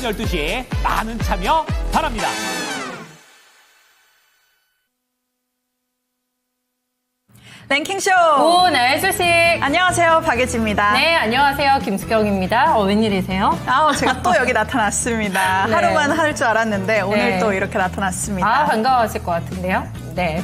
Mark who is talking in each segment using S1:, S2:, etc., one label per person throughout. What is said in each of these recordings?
S1: 오전 12시 많은 참여 바랍니다.
S2: 랭킹쇼!
S3: 오, 네, 소식.
S2: 안녕하세요, 박예지입니다.
S3: 네, 안녕하세요. 김수경입니다. 웬일이세요?
S2: 제가 또 여기 나타났습니다.
S3: 네.
S2: 하루만 할 줄 알았는데 오늘
S3: 네.
S2: 또 이렇게 나타났습니다.
S3: 반가워하실 것 같은데요. 네.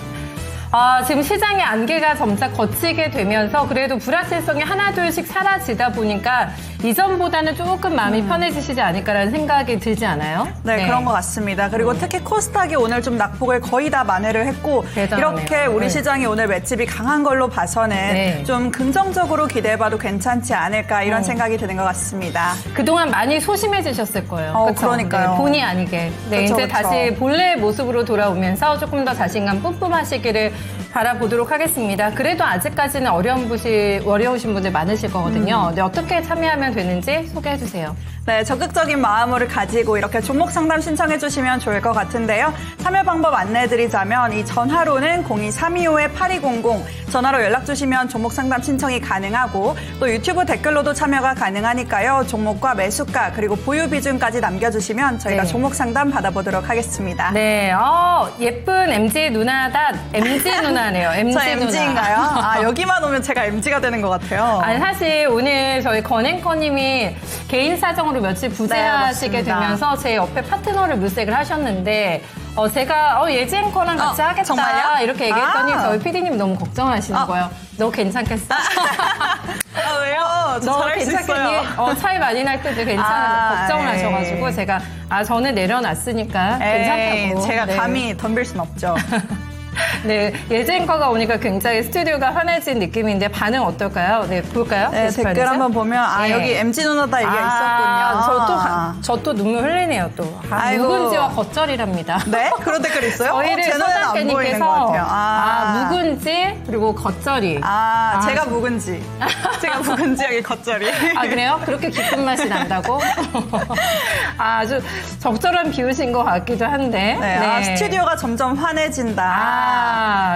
S3: 지금 시장의 안개가 점차 걷히게 되면서 그래도 불확실성이 하나둘씩 사라지다 보니까 이전보다는 조금 마음이 편해지시지 않을까라는 생각이 들지 않아요?
S2: 네, 그런 것 같습니다. 그리고 특히 코스닥이 오늘 좀 낙폭을 거의 다 만회를 했고
S3: 대단하네요.
S2: 이렇게 우리
S3: 네.
S2: 시장이 오늘 맷집이 강한 걸로 봐서는
S3: 네.
S2: 좀 긍정적으로 기대해봐도 괜찮지 않을까 이런 생각이 드는 것 같습니다.
S3: 그동안 많이 소심해지셨을 거예요. 그쵸?
S2: 그러니까요.
S3: 네, 본의 아니게. 네,
S2: 그쵸,
S3: 이제
S2: 그쵸.
S3: 다시 본래의 모습으로 돌아오면서 조금 더 자신감 뿜뿜하시기를 바라보도록 하겠습니다. 그래도 아직까지는 어려우신 분들 많으실 거거든요. 네, 어떻게 참여하면 되는지 소개해 주세요.
S2: 네, 적극적인 마음을 가지고 이렇게 종목 상담 신청해 주시면 좋을 것 같은데요. 참여 방법 안내해드리자면 이 전화로는 02325-8200 전화로 연락 주시면 종목 상담 신청이 가능하고 또 유튜브 댓글로도 참여가 가능하니까요. 종목과 매수가 그리고 보유 비중까지 남겨주시면 저희가
S3: 네.
S2: 종목 상담 받아보도록 하겠습니다.
S3: 네, 예쁜 MG 누나다. MG 누나네요. MG
S2: 저
S3: 누나.
S2: MG인가요? 여기만 오면 제가 MG가 되는 것 같아요.
S3: 아니, 사실 오늘 저희 건앵커님이 개인 사정으로 며칠 부재하시게
S2: 맞습니다.
S3: 되면서 제 옆에 파트너를 물색을 하셨는데 제가 예지 앵커랑 같이 하겠다
S2: 정말요?
S3: 이렇게 얘기했더니
S2: 아.
S3: 저희 PD님이 너무 걱정하시는 거예요. 너 괜찮겠어?
S2: 왜요? 저
S3: 너
S2: 잘할 수
S3: 괜찮겠니?
S2: 있어요.
S3: 차이 많이 날 때도 괜찮아 걱정을
S2: 에이.
S3: 하셔가지고 제가 저는 내려놨으니까 괜찮다고.
S2: 제가
S3: 네.
S2: 감히 덤빌 순 없죠.
S3: 네, 예지 앵커가 오니까 굉장히 스튜디오가 환해진 느낌인데 반응 어떨까요? 네, 볼까요?
S2: 네,
S3: 게시판에서?
S2: 댓글 한번 보면
S3: 네.
S2: 여기 MG 누나다 얘기가 있었군요.
S3: 저 또 눈물 흘리네요, 또.
S2: 아이고.
S3: 묵은지와 겉절이랍니다.
S2: 네? 그런 댓글 있어요?
S3: 저희를
S2: 제 눈에는 안 보이는 것 같아요.
S3: 묵은지, 그리고 겉절이.
S2: 제가 묵은지. 제가 묵은지, 여기 겉절이.
S3: 그래요? 그렇게 깊은 맛이 난다고? 아주 적절한 비유신 것 같기도 한데.
S2: 네, 스튜디오가 점점 환해진다.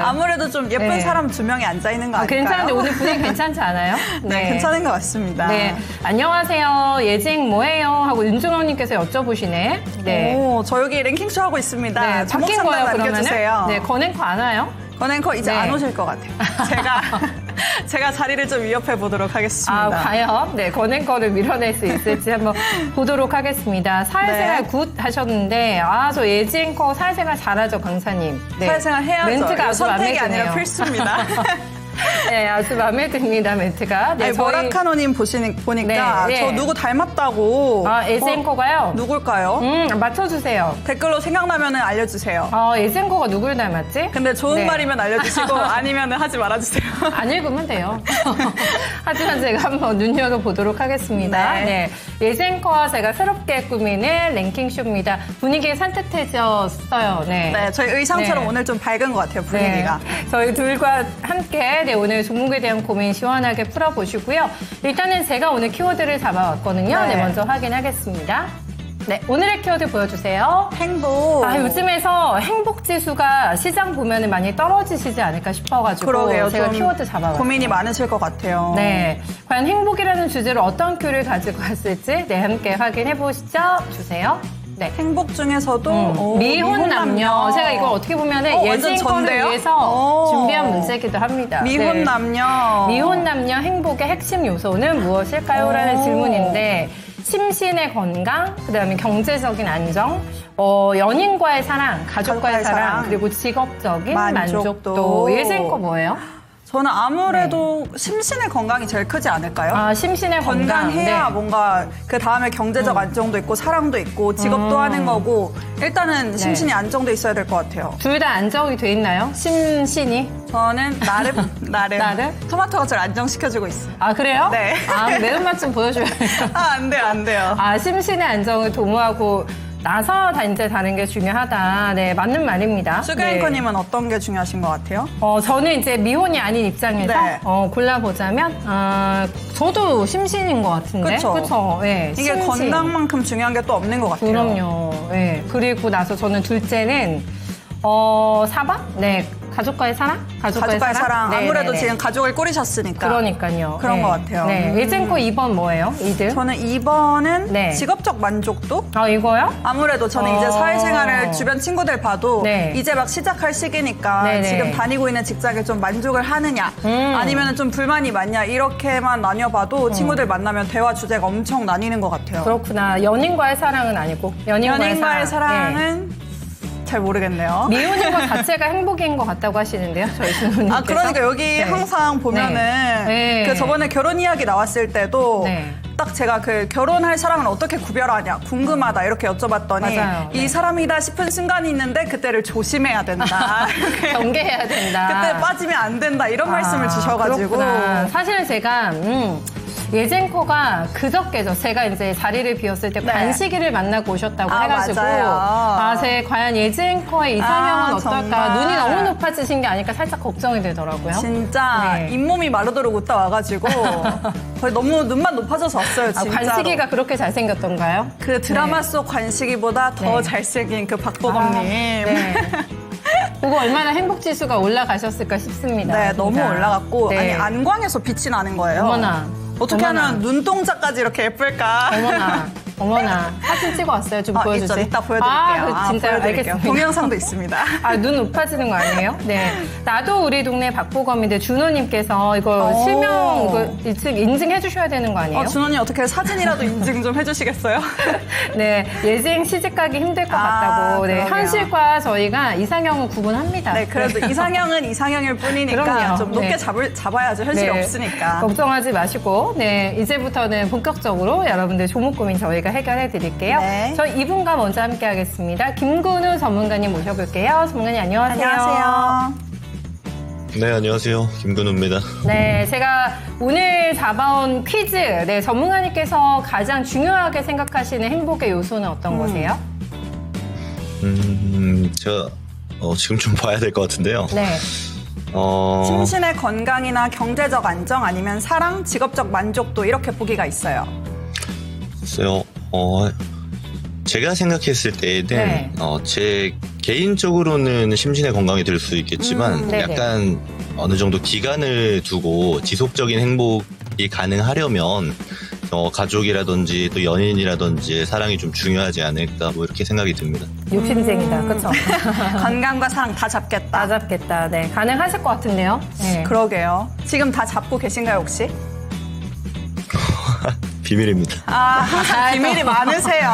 S2: 아무래도 좀 예쁜
S3: 네.
S2: 사람 2명이 앉아있는 거 아닐까요?
S3: 괜찮은데 오늘 분위기 괜찮지 않아요?
S2: 네, 괜찮은 것 같습니다.
S3: 네, 안녕하세요. 예징 뭐해요? 하고 윤준호님께서 여쭤보시네. 네.
S2: 저 여기 랭킹쇼 하고 있습니다.
S3: 네,
S2: 종목
S3: 바뀐
S2: 상담
S3: 거예요, 그러면은?
S2: 남겨주세요.
S3: 네, 건앵커 안 와요?
S2: 건앵커 이제
S3: 네.
S2: 안 오실 것 같아요. 제가 자리를 좀 위협해 보도록 하겠습니다.
S3: 과연? 네, 건앵커를 밀어낼 수 있을지 한번 보도록 하겠습니다. 사회생활
S2: 네.
S3: 굿 하셨는데, 저 예지앵커 사회생활 잘하죠, 강사님. 네.
S2: 사회생활 해야죠.
S3: 멘트가 아주 마음에
S2: 선택이
S3: 드네요.
S2: 아니라 필수입니다.
S3: 네, 아주 마음에 듭니다, 멘트가. 네,
S2: 모라카노님 보니까
S3: 네, 네.
S2: 저 누구 닮았다고.
S3: 예지앵커가요?
S2: 누굴까요?
S3: 맞춰주세요.
S2: 댓글로 생각나면 알려주세요.
S3: 예지앵커가 누굴 닮았지?
S2: 근데 좋은
S3: 네.
S2: 말이면 알려주시고 아니면 하지 말아주세요.
S3: 안 읽으면 돼요. 하지만 제가 한번 눈여겨보도록 하겠습니다.
S2: 네.
S3: 네. 예지앵커와 제가 새롭게 꾸미는 랭킹쇼입니다. 분위기 산뜻해졌어요. 네.
S2: 네, 저희 의상처럼
S3: 네.
S2: 오늘 좀 밝은 것 같아요, 분위기가.
S3: 네. 저희 둘과 함께 오늘 종목에 대한 고민 시원하게 풀어보시고요. 일단은 제가 오늘 키워드를 잡아왔거든요.
S2: 네.
S3: 네, 먼저 확인하겠습니다. 네, 오늘의 키워드 보여주세요.
S2: 행복.
S3: 요즘에서 행복지수가 시장 보면 많이 떨어지시지 않을까 싶어가지고
S2: 그러게요.
S3: 제가
S2: 좀
S3: 키워드 잡아봤어요.
S2: 고민이 많으실 것 같아요.
S3: 네, 과연 행복이라는 주제로 어떤 큐를 가지고 왔을지 함께 확인해 보시죠. 주세요. 네.
S2: 행복 중에서도
S3: 미혼 남녀. 제가 이걸 어떻게 보면
S2: 완전
S3: 예지앵커를
S2: 전데요?
S3: 위해서 준비한 문제이기도 합니다.
S2: 미혼
S3: 네.
S2: 남녀.
S3: 미혼 남녀 행복의 핵심 요소는 무엇일까요? 라는 질문인데 심신의 건강, 그다음에 경제적인 안정, 연인과의 사랑, 가족과의 사랑, 그리고 직업적인 만족도. 예지앵커 뭐예요?
S2: 저는 아무래도 심신의 건강이 제일 크지 않을까요?
S3: 심신의 건강.
S2: 건강해야
S3: 네.
S2: 뭔가 그 다음에 경제적 안정도 있고 사랑도 있고 직업도 하는 거고 일단은 심신이 안정돼 있어야 될 것 같아요.
S3: 둘 다 안정이 돼 있나요? 심신이?
S2: 저는 나름 토마토가 저를 안정시켜주고 있어요.
S3: 그래요?
S2: 네.
S3: 매운맛 좀 보여줘야죠.
S2: 안 돼요.
S3: 심신의 안정을 도모하고 나서 이제 다른 게 중요하다. 네, 맞는 말입니다.
S2: 수경 앵커님은 어떤 게 중요하신 것 같아요?
S3: 저는 이제 미혼이 아닌 입장에서
S2: 네.
S3: 골라보자면 저도 심신인 것 같은데.
S2: 그쵸?
S3: 네,
S2: 이게 건강만큼 중요한 게 또 없는 것 같아요.
S3: 그럼요. 네. 그리고 나서 저는 둘째는 4번? 네. 가족과의 사랑?
S2: 가족과의 사랑.
S3: 네,
S2: 아무래도
S3: 네, 네.
S2: 지금 가족을 꾸리셨으니까.
S3: 그러니까요.
S2: 그런
S3: 네.
S2: 것 같아요.
S3: 네. 예진코 2번 뭐예요? 이들?
S2: 저는 2번은
S3: 네.
S2: 직업적 만족도?
S3: 이거요?
S2: 아무래도 저는 이제 사회생활을 주변 친구들 봐도
S3: 네.
S2: 이제 막 시작할 시기니까
S3: 네네.
S2: 지금 다니고 있는 직장에 좀 만족을 하느냐 아니면 좀 불만이 많냐 이렇게만 나뉘어봐도 친구들 만나면 대화 주제가 엄청 나뉘는 것 같아요.
S3: 그렇구나. 연인과의 사랑은 아니고
S2: 연인과의
S3: 네.
S2: 사랑은 잘 모르겠네요.
S3: 미우는 것 자체가 행복인 것 같다고 하시는데요, 저희 신부님께서.
S2: 그러니까 여기
S3: 네.
S2: 항상 보면은
S3: 네.
S2: 그 저번에 결혼 이야기 나왔을 때도
S3: 네.
S2: 딱 제가 그 결혼할 사람을 어떻게 구별하냐 궁금하다 이렇게 여쭤봤더니
S3: 맞아요.
S2: 이
S3: 네.
S2: 사람이다 싶은 순간이 있는데 그때를 조심해야 된다.
S3: 경계해야 된다.
S2: 그때 빠지면 안 된다 이런 말씀을 주셔가지고
S3: 그렇구나. 사실은 제가 예진코가 그저께죠. 제가 이제 자리를 비웠을 때
S2: 네.
S3: 관식이를 만나고 오셨다고 해가지고
S2: 맞아요.
S3: 제 과연 예진코의 이상형은 어떨까?
S2: 정말.
S3: 눈이 너무 높아지신 게 아닐까 살짝 걱정이 되더라고요.
S2: 진짜
S3: 네.
S2: 잇몸이 마르도록 웃다 와가지고 거의 너무 눈만 높아져서 왔어요. 진짜로.
S3: 관식이가 그렇게 잘생겼던가요?
S2: 그 드라마
S3: 네.
S2: 속 관식이보다 더
S3: 네.
S2: 잘생긴 그 박보검님.
S3: 네. 그거 얼마나 행복 지수가 올라가셨을까 싶습니다.
S2: 네,
S3: 진짜.
S2: 너무 올라갔고
S3: 네.
S2: 아니 안광에서 빛이 나는 거예요.
S3: 어머나.
S2: 어떻게
S3: 어머나.
S2: 하면 눈동자까지 이렇게 예쁠까?
S3: 어머나. 사진 찍어 왔어요. 좀 보여주세요.
S2: 있죠. 이따 보여드릴게요.
S3: 진짜
S2: 보여드릴게요.
S3: 알겠습니다.
S2: 동영상도 있습니다.
S3: 눈 높아지는 거 아니에요? 네. 나도 우리 동네 박보검인데 준호님께서 이거
S2: 오.
S3: 실명 이거 인증해 주셔야 되는 거 아니에요?
S2: 준호님 어떻게 사진이라도 인증 좀 해주시겠어요?
S3: 네. 예징 시집가기 힘들 것 같다고. 네.
S2: 그러게요.
S3: 현실과 저희가 이상형은 구분합니다.
S2: 네, 그래도 이상형은 이상형일 뿐이니까
S3: 그럼요.
S2: 좀 높게
S3: 네.
S2: 잡아야죠. 현실이
S3: 네.
S2: 없으니까.
S3: 걱정하지 마시고, 네. 이제부터는 본격적으로 여러분들 조목 고민 저희가 해결해 드릴게요.
S2: 네.
S3: 저희 이분과 먼저 함께 하겠습니다. 김근우 전문가님 모셔볼게요. 전문가님 안녕하세요.
S2: 안녕하세요.
S4: 네, 안녕하세요. 김근우입니다.
S3: 네, 제가 오늘 잡아온 퀴즈, 네, 전문가님께서 가장 중요하게 생각하시는 행복의 요소는 어떤 거세요?
S4: 제가 지금 좀 봐야 될 것 같은데요.
S3: 네.
S2: 심신의 건강이나 경제적 안정 아니면 사랑, 직업적 만족도 이렇게 보기가 있어요.
S4: 글쎄요, 제가 생각했을 때에는,
S3: 네.
S4: 제 개인적으로는 심신의 건강이 될 수 있겠지만,
S3: 네네.
S4: 약간 어느 정도 기간을 두고 지속적인 행복이 가능하려면, 가족이라든지 또 연인이라든지 사랑이 좀 중요하지 않을까, 뭐 이렇게 생각이 듭니다.
S3: 욕심쟁이다, 그쵸?
S2: 건강과 사랑 다 잡겠다.
S3: 맞았겠다. 네, 가능하실 것 같은데요? 네.
S2: 그러게요. 지금 다 잡고 계신가요, 혹시?
S4: 비밀입니다.
S2: 항상 비밀이 많으세요.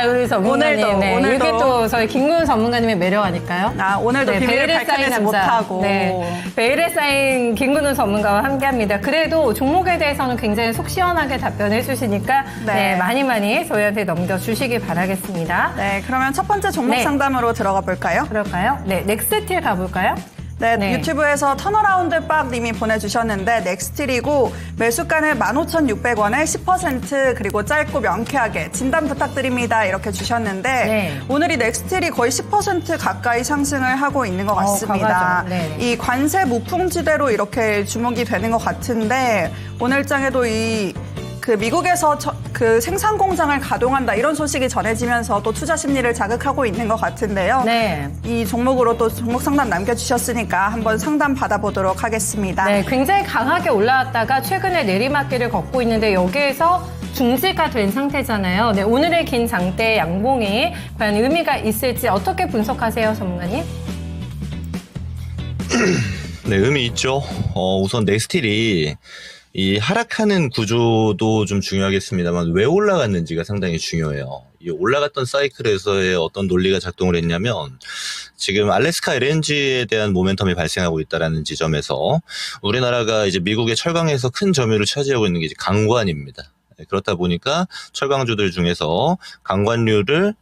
S3: 우리 전문가님.
S2: 오늘도,
S3: 네.
S2: 오늘도.
S3: 이게 또 저희 김근우 전문가님의 매력 아닐까요?
S2: 오늘도
S3: 네,
S2: 비밀을
S3: 베일에 쌓인
S2: 밝혀내지
S3: 남자.
S2: 못하고.
S3: 네, 베일에 쌓인 김근우 전문가와 함께합니다. 그래도 종목에 대해서는 굉장히 속 시원하게 답변해 주시니까
S2: 네.
S3: 네, 많이 저희한테 넘겨주시기 바라겠습니다.
S2: 네, 그러면 첫 번째 종목
S3: 네.
S2: 상담으로 들어가 볼까요?
S3: 그럴까요? 네, 넥스틸 가볼까요?
S2: 네,
S3: 네.
S2: 유튜브에서 턴어라운드 빡님이 보내주셨는데 넥스틸이고 매수가는 15,600원에 10% 그리고 짧고 명쾌하게 진단 부탁드립니다 이렇게 주셨는데
S3: 네.
S2: 오늘이 넥스틸이 거의 10% 가까이 상승을 하고 있는 것 같습니다.
S3: 강하죠. 네.
S2: 이 관세 무풍지대로 이렇게 주목이 되는 것 같은데 오늘장에도 그 미국에서 그 생산 공장을 가동한다 이런 소식이 전해지면서 또 투자 심리를 자극하고 있는 것 같은데요.
S3: 네.
S2: 이 종목으로 또 종목 상담 남겨주셨으니까 한번 상담 받아보도록 하겠습니다.
S3: 네, 굉장히 강하게 올라왔다가 최근에 내리막길을 걷고 있는데 여기에서 중지가 된 상태잖아요. 네, 오늘의 긴 장대 양봉이 과연 의미가 있을지 어떻게 분석하세요, 전문가님?
S4: 네, 의미 있죠. 우선 넥스틸이 이 하락하는 구조도 좀 중요하겠습니다만 왜 올라갔는지가 상당히 중요해요. 이 올라갔던 사이클에서의 어떤 논리가 작동을 했냐면 지금 알래스카 LNG에 대한 모멘텀이 발생하고 있다라는 지점에서 우리나라가 이제 미국의 철강에서 큰 점유율을 차지하고 있는 게 이제 강관입니다. 그렇다 보니까 철강주들 중에서 강관류를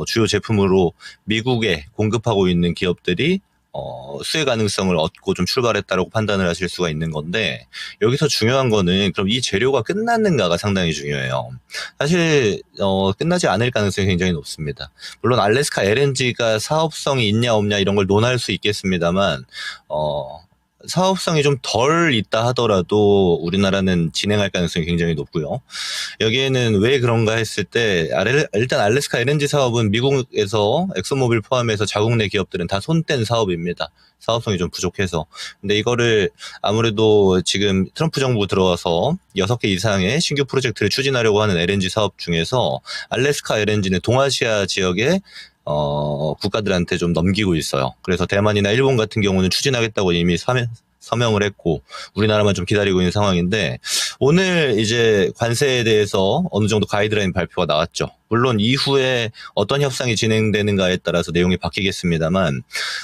S4: 주요 제품으로 미국에 공급하고 있는 기업들이 수혜 가능성을 얻고 좀 출발했다라고 판단을 하실 수가 있는 건데 여기서 중요한 거는 그럼 이 재료가 끝났는가가 상당히 중요해요. 사실 끝나지 않을 가능성이 굉장히 높습니다. 물론 알래스카 LNG가 사업성이 있냐 없냐 이런 걸 논할 수 있겠습니다만 사업성이 좀 덜 있다 하더라도 우리나라는 진행할 가능성이 굉장히 높고요. 여기에는 왜 그런가 했을 때 일단 알래스카 LNG 사업은 미국에서 엑소모빌 포함해서 자국 내 기업들은 다 손뗀 사업입니다. 사업성이 좀 부족해서. 근데 이거를 아무래도 지금 트럼프 정부 들어와서 6개 이상의 신규 프로젝트를 추진하려고 하는 LNG 사업 중에서 알래스카 LNG는 동아시아 지역의 국가들한테 좀 넘기고 있어요. 그래서 대만이나 일본 같은 경우는 추진하겠다고 이미 서명을 했고 우리나라만 좀 기다리고 있는 상황인데 오늘 이제 관세에 대해서 어느 정도 가이드라인 발표가 나왔죠. 물론 이후에 어떤 협상이 진행되는가에 따라서 내용이 바뀌겠습니다만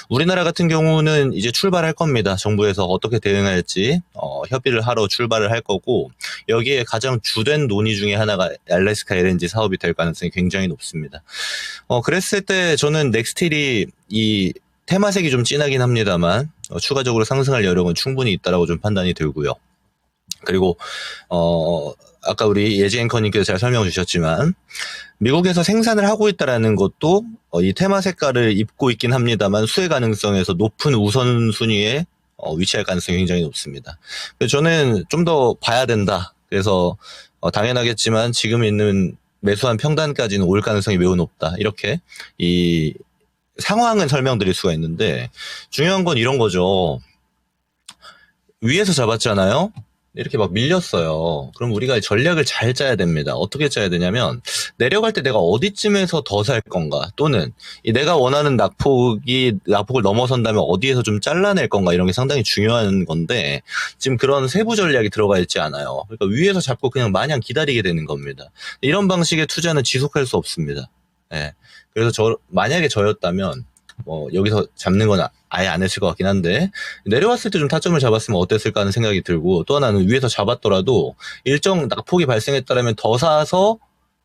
S4: 우리나라 같은 경우는 이제 출발할 겁니다. 정부에서 어떻게 대응할지 협의를 하러 출발을 할 거고 여기에 가장 주된 논의 중에 하나가 알래스카 LNG 사업이 될 가능성이 굉장히 높습니다. 그랬을 때 저는 넥스틸이 이 테마색이 좀 진하긴 합니다만 추가적으로 상승할 여력은 충분히 있다라고 좀 판단이 들고요. 그리고 아까 우리 예지 앵커님께서 잘 설명해 주셨지만 미국에서 생산을 하고 있다라는 것도 이 테마 색깔을 입고 있긴 합니다만 수혜 가능성에서 높은 우선순위에 위치할 가능성이 굉장히 높습니다. 그래서 저는 좀 더 봐야 된다. 그래서 당연하겠지만 지금 있는 매수한 평단까지는 올 가능성이 매우 높다. 이렇게 이 상황은 설명드릴 수가 있는데 중요한 건 이런 거죠. 위에서 잡았잖아요. 이렇게 막 밀렸어요. 그럼 우리가 전략을 잘 짜야 됩니다. 어떻게 짜야 되냐면 내려갈 때 내가 어디쯤에서 더 살 건가 또는 내가 원하는 낙폭을 넘어선다면 어디에서 좀 잘라낼 건가 이런 게 상당히 중요한 건데 지금 그런 세부 전략이 들어가 있지 않아요. 그러니까 위에서 잡고 그냥 마냥 기다리게 되는 겁니다. 이런 방식의 투자는 지속할 수 없습니다. 예. 그래서 만약에 저였다면 여기서 잡는 건 아예 안 했을 것 같긴 한데 내려왔을 때 좀 타점을 잡았으면 어땠을까 하는 생각이 들고 또 하나는 위에서 잡았더라도 일정 낙폭이 발생했다면 더 사서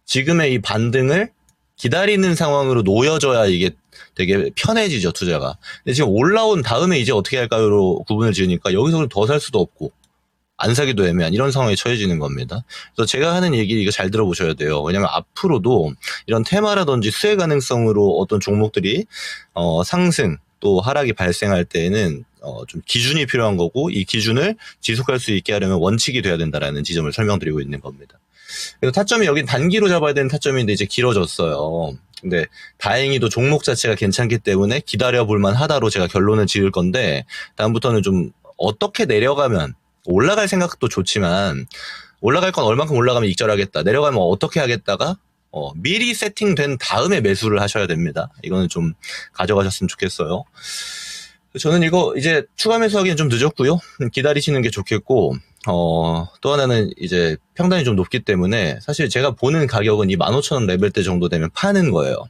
S4: 지금의 이 반등을 기다리는 상황으로 놓여져야 이게 되게 편해지죠, 투자가. 근데 지금 올라온 다음에 이제 어떻게 할까요로 구분을 지으니까 여기서 더 살 수도 없고 안 사기도 애매한 이런 상황에 처해지는 겁니다. 그래서 제가 하는 얘기 이거 잘 들어보셔야 돼요. 왜냐하면 앞으로도 이런 테마라든지 수혜 가능성으로 어떤 종목들이 상승 또 하락이 발생할 때에는 좀 기준이 필요한 거고 이 기준을 지속할 수 있게 하려면 원칙이 돼야 된다라는 지점을 설명드리고 있는 겁니다. 그래서 타점이 여긴 단기로 잡아야 되는 타점인데 이제 길어졌어요. 근데 다행히도 종목 자체가 괜찮기 때문에 기다려볼 만하다로 제가 결론을 지을 건데 다음부터는 좀 어떻게 내려가면 올라갈 생각도 좋지만 올라갈 건 얼만큼 올라가면 익절하겠다. 내려가면 어떻게 하겠다가 미리 세팅된 다음에 매수를 하셔야 됩니다. 이거는 좀 가져가셨으면 좋겠어요. 저는 이거 이제 추가 매수하기는 좀 늦었고요. 기다리시는 게 좋겠고 또 하나는 이제 평단이 좀 높기 때문에 사실 제가 보는 가격은 이 15,000원 레벨대 정도 되면 파는 거예요.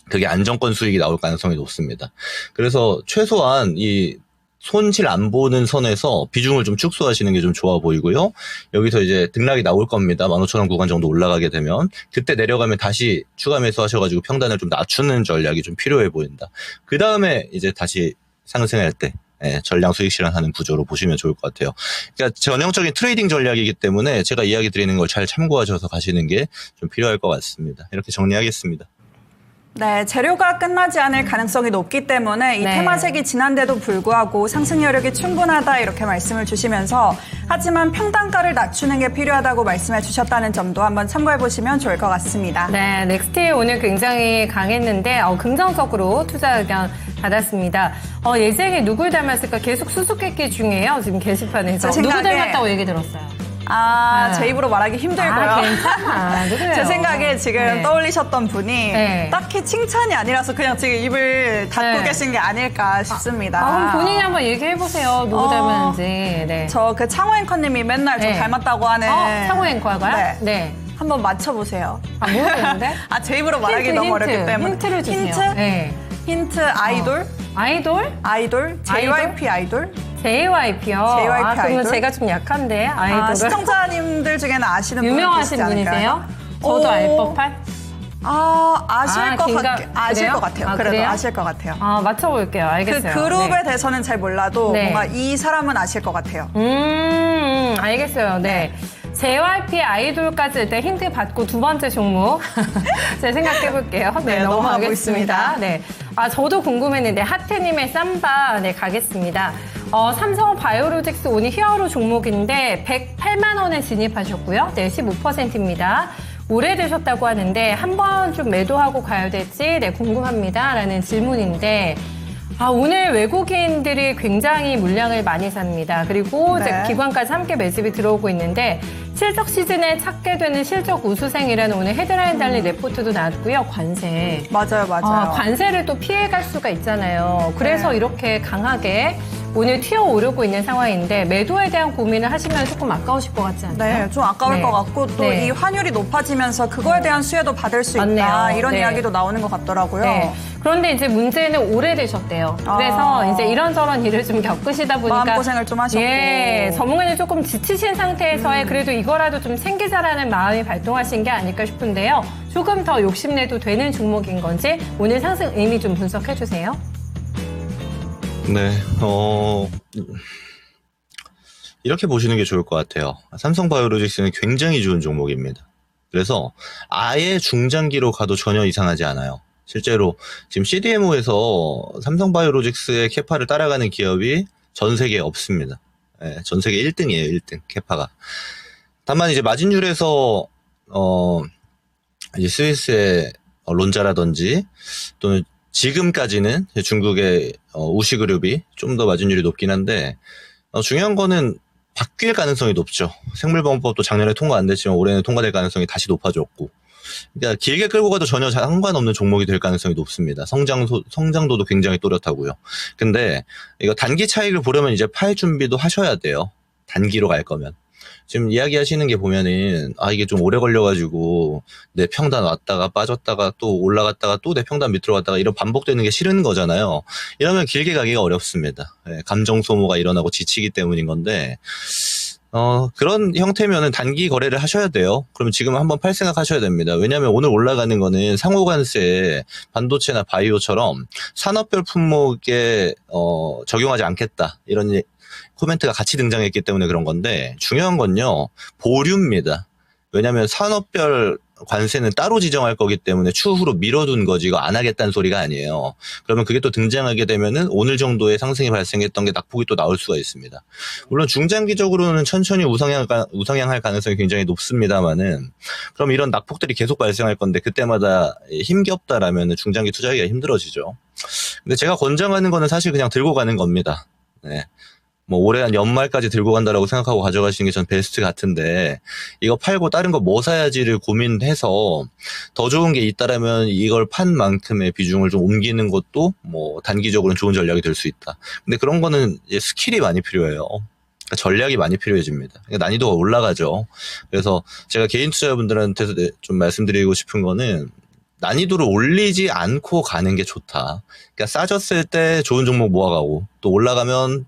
S4: 그게 안정권 수익이 나올 가능성이 높습니다. 그래서 최소한 이 손실 안 보는 선에서 비중을 좀 축소하시는 게 좀 좋아 보이고요. 여기서 이제 등락이 나올 겁니다. 15,000원 구간 정도 올라가게 되면 그때 내려가면 다시 추가 매수하셔가지고 평단을 좀 낮추는 전략이 좀 필요해 보인다. 그 다음에 이제 다시 상승할 때 전량 수익 실현하는 구조로 보시면 좋을 것 같아요. 그러니까 전형적인 트레이딩 전략이기 때문에 제가 이야기 드리는 걸 잘 참고하셔서 가시는 게 좀 필요할 것 같습니다. 이렇게 정리하겠습니다.
S2: 네, 재료가 끝나지 않을 가능성이 높기 때문에 이
S3: 네.
S2: 테마색이 진한데도 불구하고 상승 여력이 충분하다 이렇게 말씀을 주시면서 하지만 평단가를 낮추는 게 필요하다고 말씀해 주셨다는 점도 한번 참고해 보시면 좋을 것 같습니다.
S3: 네, 넥스틸 오늘 굉장히 강했는데 긍정적으로 투자 의견 받았습니다. 예정이 누굴 닮았을까 계속 수수께끼 중이에요. 지금 게시판에서.
S2: 제
S3: 누구
S2: 생각에-
S3: 닮았다고 얘기 들었어요.
S2: 아,
S3: 네.
S2: 제 입으로 말하기 힘들고요.
S3: 괜찮아. 누구예요?
S2: 제 생각에 지금
S3: 네.
S2: 떠올리셨던 분이
S3: 네.
S2: 딱히 칭찬이 아니라서 그냥 지금 입을 닫고
S3: 네.
S2: 계신 게 아닐까 싶습니다.
S3: 그럼 본인이 한번 얘기해보세요. 누구 닮았는지. 네.
S2: 저 그 창호 앵커님이 맨날 저
S3: 네.
S2: 닮았다고 하는.
S3: 창호 앵커가요?
S2: 네.
S3: 네.
S2: 한번 맞춰보세요.
S3: 모르겠는데?
S2: 제 입으로 말하기
S3: 힌트,
S2: 너무
S3: 힌트.
S2: 어렵기 때문에.
S3: 힌트를 주세요.
S2: 힌트?
S3: 네.
S2: 힌트 아이돌?
S3: 아이돌?
S2: 아이돌? JYP 아이돌?
S3: JYP요.
S2: JYP
S3: 그러면
S2: 아이돌?
S3: 제가 좀 약한데, 아이돌을.
S2: 시청자님들 중에는 아시는 분이
S3: 유명하신
S2: 계시지 않을까요?
S3: 분이세요? 저도
S2: 오.
S3: 알 법한?
S2: 아실 것
S3: 그래요?
S2: 같아요.
S3: 아,
S2: 그래도
S3: 그래요?
S2: 아실 것 같아요.
S3: 맞춰볼게요.
S2: 그
S3: 알겠어요.
S2: 그룹에
S3: 네.
S2: 대해서는 잘 몰라도
S3: 네.
S2: 뭔가 이 사람은 아실 것 같아요.
S3: 알겠어요. 네. JYP 아이돌까지 일단 힌트 받고 두 번째 종목 제가 생각해볼게요. 네,
S2: 네,
S3: 넘어가겠습니다.
S2: 넘어가겠습니다.
S3: 네. 저도 궁금했는데 하트님의 쌈바 네 가겠습니다. 삼성 바이오로직스 오늘 히어로 종목인데 108만 원에 진입하셨고요. 네, 15%입니다. 오래되셨다고 하는데 한 번 좀 매도하고 가야 될지 궁금합니다. 라는 질문인데 오늘 외국인들이 굉장히 물량을 많이 삽니다. 그리고
S2: 네.
S3: 이제 기관까지 함께 매집이 들어오고 있는데 실적 시즌에 찾게 되는 실적 우수생이라는 오늘 헤드라인 달린 레포트도 나왔고요. 관세.
S2: 맞아요.
S3: 관세를 또 피해갈 수가 있잖아요. 그래서
S2: 네.
S3: 이렇게 강하게 오늘 튀어오르고 있는 상황인데 매도에 대한 고민을 하시면 조금 아까우실 것 같지 않나요?
S2: 네, 좀 아까울
S3: 네.
S2: 것 같고 또
S3: 네.
S2: 이 환율이 높아지면서 그거에 대한 수혜도 받을 수 있다.
S3: 맞네요.
S2: 이런
S3: 네.
S2: 이야기도 나오는 것 같더라고요.
S3: 네. 그런데 이제 문제는 오래되셨대요. 그래서 이제 이런저런 일을 좀 겪으시다 보니까
S2: 마음고생을 좀 하셨고.
S3: 예, 전문가님 조금 지치신 상태에서의 그래도 이거라도 좀 생기자라는 마음이 발동하신 게 아닐까 싶은데요. 조금 더 욕심내도 되는 종목인 건지 오늘 상승 의미 좀 분석해 주세요.
S4: 네, 이렇게 보시는 게 좋을 것 같아요. 삼성바이오로직스는 굉장히 좋은 종목입니다. 그래서 아예 중장기로 가도 전혀 이상하지 않아요. 실제로 지금 CDMO에서 삼성바이오로직스의 캐파를 따라가는 기업이 전 세계에 없습니다. 네, 전 세계 1등이에요, 1등, 캐파가. 다만 이제 마진율에서, 이제 스위스의 론자라든지 또는 지금까지는 중국의 우시그룹이 좀 더 마진율이 높긴 한데 중요한 거는 바뀔 가능성이 높죠. 생물보험법도 작년에 통과 안 됐지만 올해는 통과될 가능성이 다시 높아졌고 그러니까 길게 끌고 가도 전혀 상관없는 종목이 될 가능성이 높습니다. 성장도도 굉장히 또렷하고요. 근데 이거 단기 차익을 보려면 이제 팔 준비도 하셔야 돼요. 단기로 갈 거면. 지금 이야기하시는 게 보면은 이게 좀 오래 걸려가지고 내 평단 왔다가 빠졌다가 또 올라갔다가 또 내 평단 밑으로 갔다가 이런 반복되는 게 싫은 거잖아요. 이러면 길게 가기가 어렵습니다. 감정 소모가 일어나고 지치기 때문인 건데 그런 형태면은 단기 거래를 하셔야 돼요. 그러면 지금 한번 팔 생각하셔야 됩니다. 왜냐하면 오늘 올라가는 거는 상호관세, 반도체나 바이오처럼 산업별 품목에 적용하지 않겠다 이런 코멘트가 같이 등장했기 때문에 그런 건데 중요한 건요 보류입니다. 왜냐하면 산업별 관세는 따로 지정할 거기 때문에 추후로 미뤄둔 거지 이거 안 하겠다는 소리가 아니에요. 그러면 그게 또 등장하게 되면은 오늘 정도의 상승이 발생했던 게 낙폭이 또 나올 수가 있습니다. 물론 중장기적으로는 천천히 우상향할 가능성이 굉장히 높습니다만은 그럼 이런 낙폭들이 계속 발생할 건데 그때마다 힘겹다라면 중장기 투자하기가 힘들어지죠. 근데 제가 권장하는 거는 사실 그냥 들고 가는 겁니다. 네. 뭐 올해 한 연말까지 들고 간다라고 생각하고 가져가시는 게 전 베스트 같은데 이거 팔고 다른 거 뭐 사야지를 고민해서 더 좋은 게 있다라면 이걸 판 만큼의 비중을 좀 옮기는 것도 뭐 단기적으로는 좋은 전략이 될 수 있다. 근데 그런 거는 이제 스킬이 많이 필요해요. 그러니까 전략이 많이 필요해집니다. 그러니까 난이도가 올라가죠. 그래서 제가 개인 투자자분들한테서 좀 말씀드리고 싶은 거는 난이도를 올리지 않고 가는 게 좋다. 그러니까 싸졌을 때 좋은 종목 모아가고 또 올라가면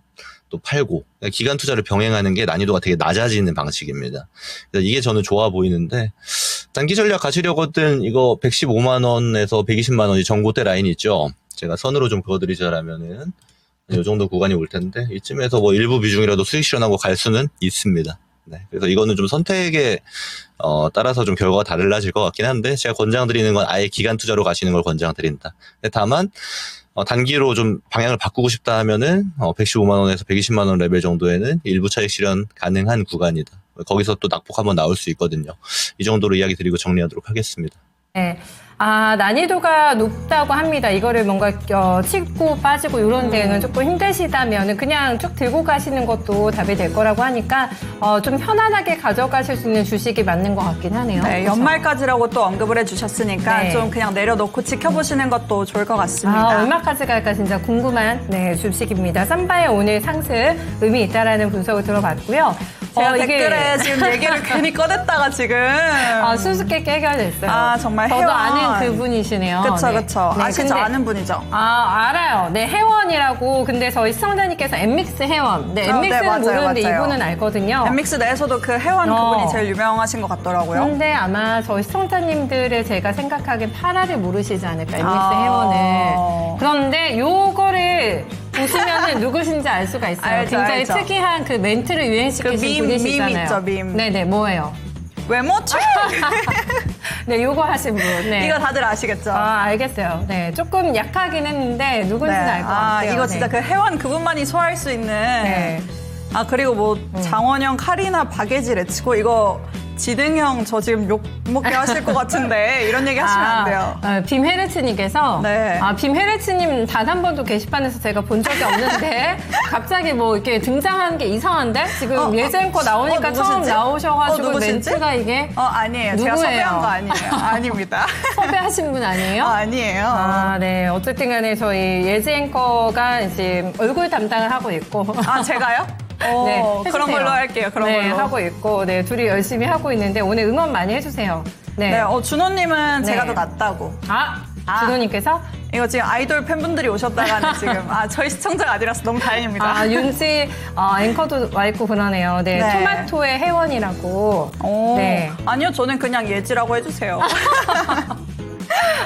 S4: 또 팔고 기간 투자를 병행하는 게 난이도가 되게 낮아지는 방식입니다. 그래서 이게 저는 좋아 보이는데 단기 전략 가시려거든 이거 115만 원에서 120만 원이 전고대 라인 있죠. 제가 선으로 좀 그어드리자라면은 이 정도 구간이 올 텐데 이쯤에서 뭐 일부 비중이라도 수익 실현하고 갈 수는 있습니다. 네, 그래서 이거는 좀 선택에 따라서 좀 결과가 달라질 것 같긴 한데 제가 권장드리는 건 아예 기간 투자로 가시는 걸 권장드린다. 다만 단기로 좀 방향을 바꾸고 싶다 하면은 115만 원에서 120만 원 레벨 정도에는 일부 차익 실현 가능한 구간이다. 거기서 또 낙폭 한번 나올 수 있거든요. 이 정도로 이야기 드리고 정리하도록 하겠습니다.
S3: 네. 난이도가 높다고 합니다. 이거를 뭔가 치고 빠지고 이런 데는 조금 힘드시다면 그냥 쭉 들고 가시는 것도 답이 될 거라고 하니까 좀 편안하게 가져가실 수 있는 주식이 맞는 것 같긴 하네요.
S2: 네,
S3: 그렇죠?
S2: 연말까지라고 또 언급을 해주셨으니까
S3: 네.
S2: 좀 그냥 내려놓고 지켜보시는 것도 좋을 것 같습니다.
S3: 얼마까지 갈까 진짜 궁금한 주식입니다. 삼바의 오늘 상승 의미 있다라는 분석을 들어봤고요.
S2: 제가 댓글에 지금 얘기를 괜히 꺼냈다가 지금
S3: 수수께끼 해결됐어요.
S2: 정말
S3: 저도
S2: 회원.
S3: 아는 그분이시네요.
S2: 그쵸,
S3: 네.
S2: 그쵸.
S3: 네,
S2: 아시죠?
S3: 근데-
S2: 아는 분이죠.
S3: 알아요. 네, 회원이라고. 근데 저희 시청자님께서 엠믹스 회원. 네, 엠믹스는
S2: 맞아요,
S3: 모르는데
S2: 맞아요.
S3: 이분은 알거든요.
S2: 엠믹스 내에서도 그 회원 그분이 제일 유명하신 것 같더라고요.
S3: 근데 아마 저희 시청자님들의 제가 생각하기엔 파라를 모르시지 않을까, 엠믹스
S2: 아.
S3: 회원을. 그런데 요거를 보시면은 누구신지 알 수가 있어요.
S2: 알죠,
S3: 굉장히
S2: 알죠.
S3: 특이한 그 멘트를 유행시키신
S2: 그 밈
S3: 분이시잖아요.
S2: 있죠, 밈.
S3: 네네, 뭐예요?
S2: 외모충!
S3: 네, 요거 하신 분. 네.
S2: 이거 다들 아시겠죠?
S3: 알겠어요. 네, 조금 약하긴 했는데 누군지는 알 것 같아요.
S2: 이거 진짜
S3: 네.
S2: 그 회원 그분만이 소화할 수 있는.
S3: 네.
S2: 그리고 뭐 장원영, 카리나, 박예지, 레츠고 이거 지등형 저 지금 욕 먹게 하실 것 같은데 이런 얘기 하시면 안 돼요.
S3: 빔헤르츠님께서
S2: 네.
S3: 빔헤르츠님 단 한 번도 게시판에서 제가 본 적이 없는데 갑자기 뭐 이렇게 등장하는 게 이상한데 지금 예전거 나오니까 처음
S2: 누구시지?
S3: 나오셔가지고
S2: 누구시지?
S3: 멘트가 이게
S2: 아니에요. 제가
S3: 누구예요?
S2: 섭외한 거 아니에요. 아닙니다.
S3: 섭외하신 분 아니에요?
S2: 아니에요.
S3: 네. 어쨌든 간에 저희 예지 앵커가 이제 얼굴 담당을 하고 있고.
S2: 제가요?
S3: 네,
S2: 그런
S3: 해주세요.
S2: 걸로 할게요. 그런
S3: 네,
S2: 걸로.
S3: 하고 있고, 네, 둘이 열심히 하고 있는데 오늘 응원 많이 해주세요. 네.
S2: 준호님은 제가
S3: 네.
S2: 더 낫다고.
S3: 준호님께서?
S2: 이거 지금 아이돌 팬분들이 오셨다가는 지금 저희 시청자가 아니라서 너무 다행입니다.
S3: 윤지 앵커도 와 있고 그러네요. 네,
S2: 네.
S3: 토마토의 회원이라고. 네.
S2: 아니요, 저는 그냥 예지라고 해주세요.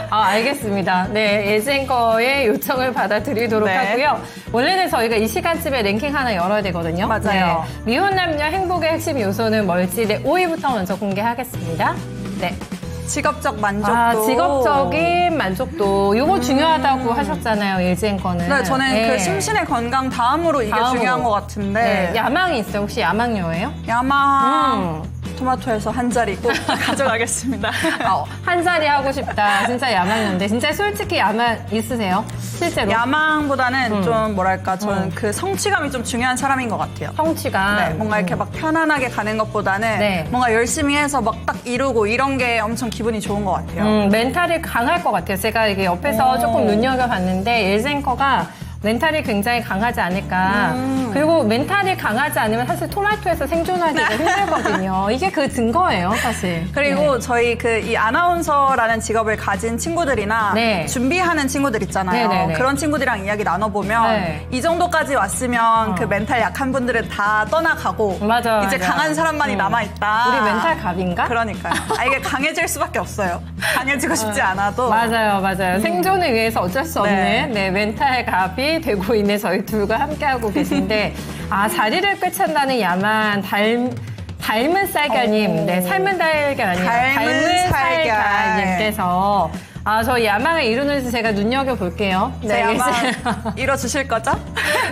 S3: 알겠습니다. 네, 예지 앵커의 요청을 받아드리도록
S2: 네.
S3: 하고요. 원래는 저희가 이 시간쯤에 랭킹 하나 열어야 되거든요.
S2: 맞아요.
S3: 네. 미혼 남녀 행복의 핵심 요소는 뭘지 5위부터 먼저 공개하겠습니다. 네.
S2: 직업적 만족도.
S3: 직업적인 만족도. 이거 중요하다고 하셨잖아요, 예지 앵커는.
S2: 네, 저는 그 심신의 건강 다음으로 이게
S3: 다음으로.
S2: 중요한 것 같은데.
S3: 네, 야망이 있어요. 혹시 야망녀예요?
S2: 야망. 토마토에서 한 자리 꼭 가져가겠습니다.
S3: 한 자리 하고 싶다. 진짜 야망인데. 진짜 솔직히 야망 있으세요? 실제로?
S2: 야망보다는 좀 뭐랄까, 저는 그 성취감이 좀 중요한 사람인 것 같아요.
S3: 성취감.
S2: 네, 뭔가 이렇게 막 편안하게 가는 것보다는
S3: 네.
S2: 뭔가 열심히 해서 막 딱 이루고 이런 게 엄청 기분이 좋은 것 같아요.
S3: 멘탈이 강할 것 같아요. 제가 이게 옆에서 조금 눈여겨봤는데 예지 앵커가 멘탈이 굉장히 강하지 않을까. 그리고 멘탈이 강하지 않으면 사실 토마토에서 생존하기가 힘들거든요. 이게 그 증거예요, 사실.
S2: 그리고
S3: 네.
S2: 저희 그 이 아나운서라는 직업을 가진 친구들이나
S3: 네.
S2: 준비하는 친구들 있잖아요.
S3: 네네네.
S2: 그런 친구들이랑 이야기 나눠보면
S3: 네.
S2: 이 정도까지 왔으면 그 멘탈 약한 분들은 다 떠나가고
S3: 맞아,
S2: 이제
S3: 맞아.
S2: 강한 사람만이 남아있다.
S3: 우리 멘탈 갑인가?
S2: 그러니까요. 이게 강해질 수밖에 없어요. 강해지고 싶지 않아도.
S3: 맞아요. 생존을 위해서 어쩔 수 없는
S2: 네.
S3: 멘탈 갑이 되고 있는 저희 둘과 함께하고 계신데 자리를 꿰찬다는 야만 닮은 쌀가님, 네, 삶은 달걀 아니에요.
S2: 닮은
S3: 살가님께서 저 야망을 이루는지 제가 눈여겨볼게요.
S2: 제 야망 이뤄주실 거죠?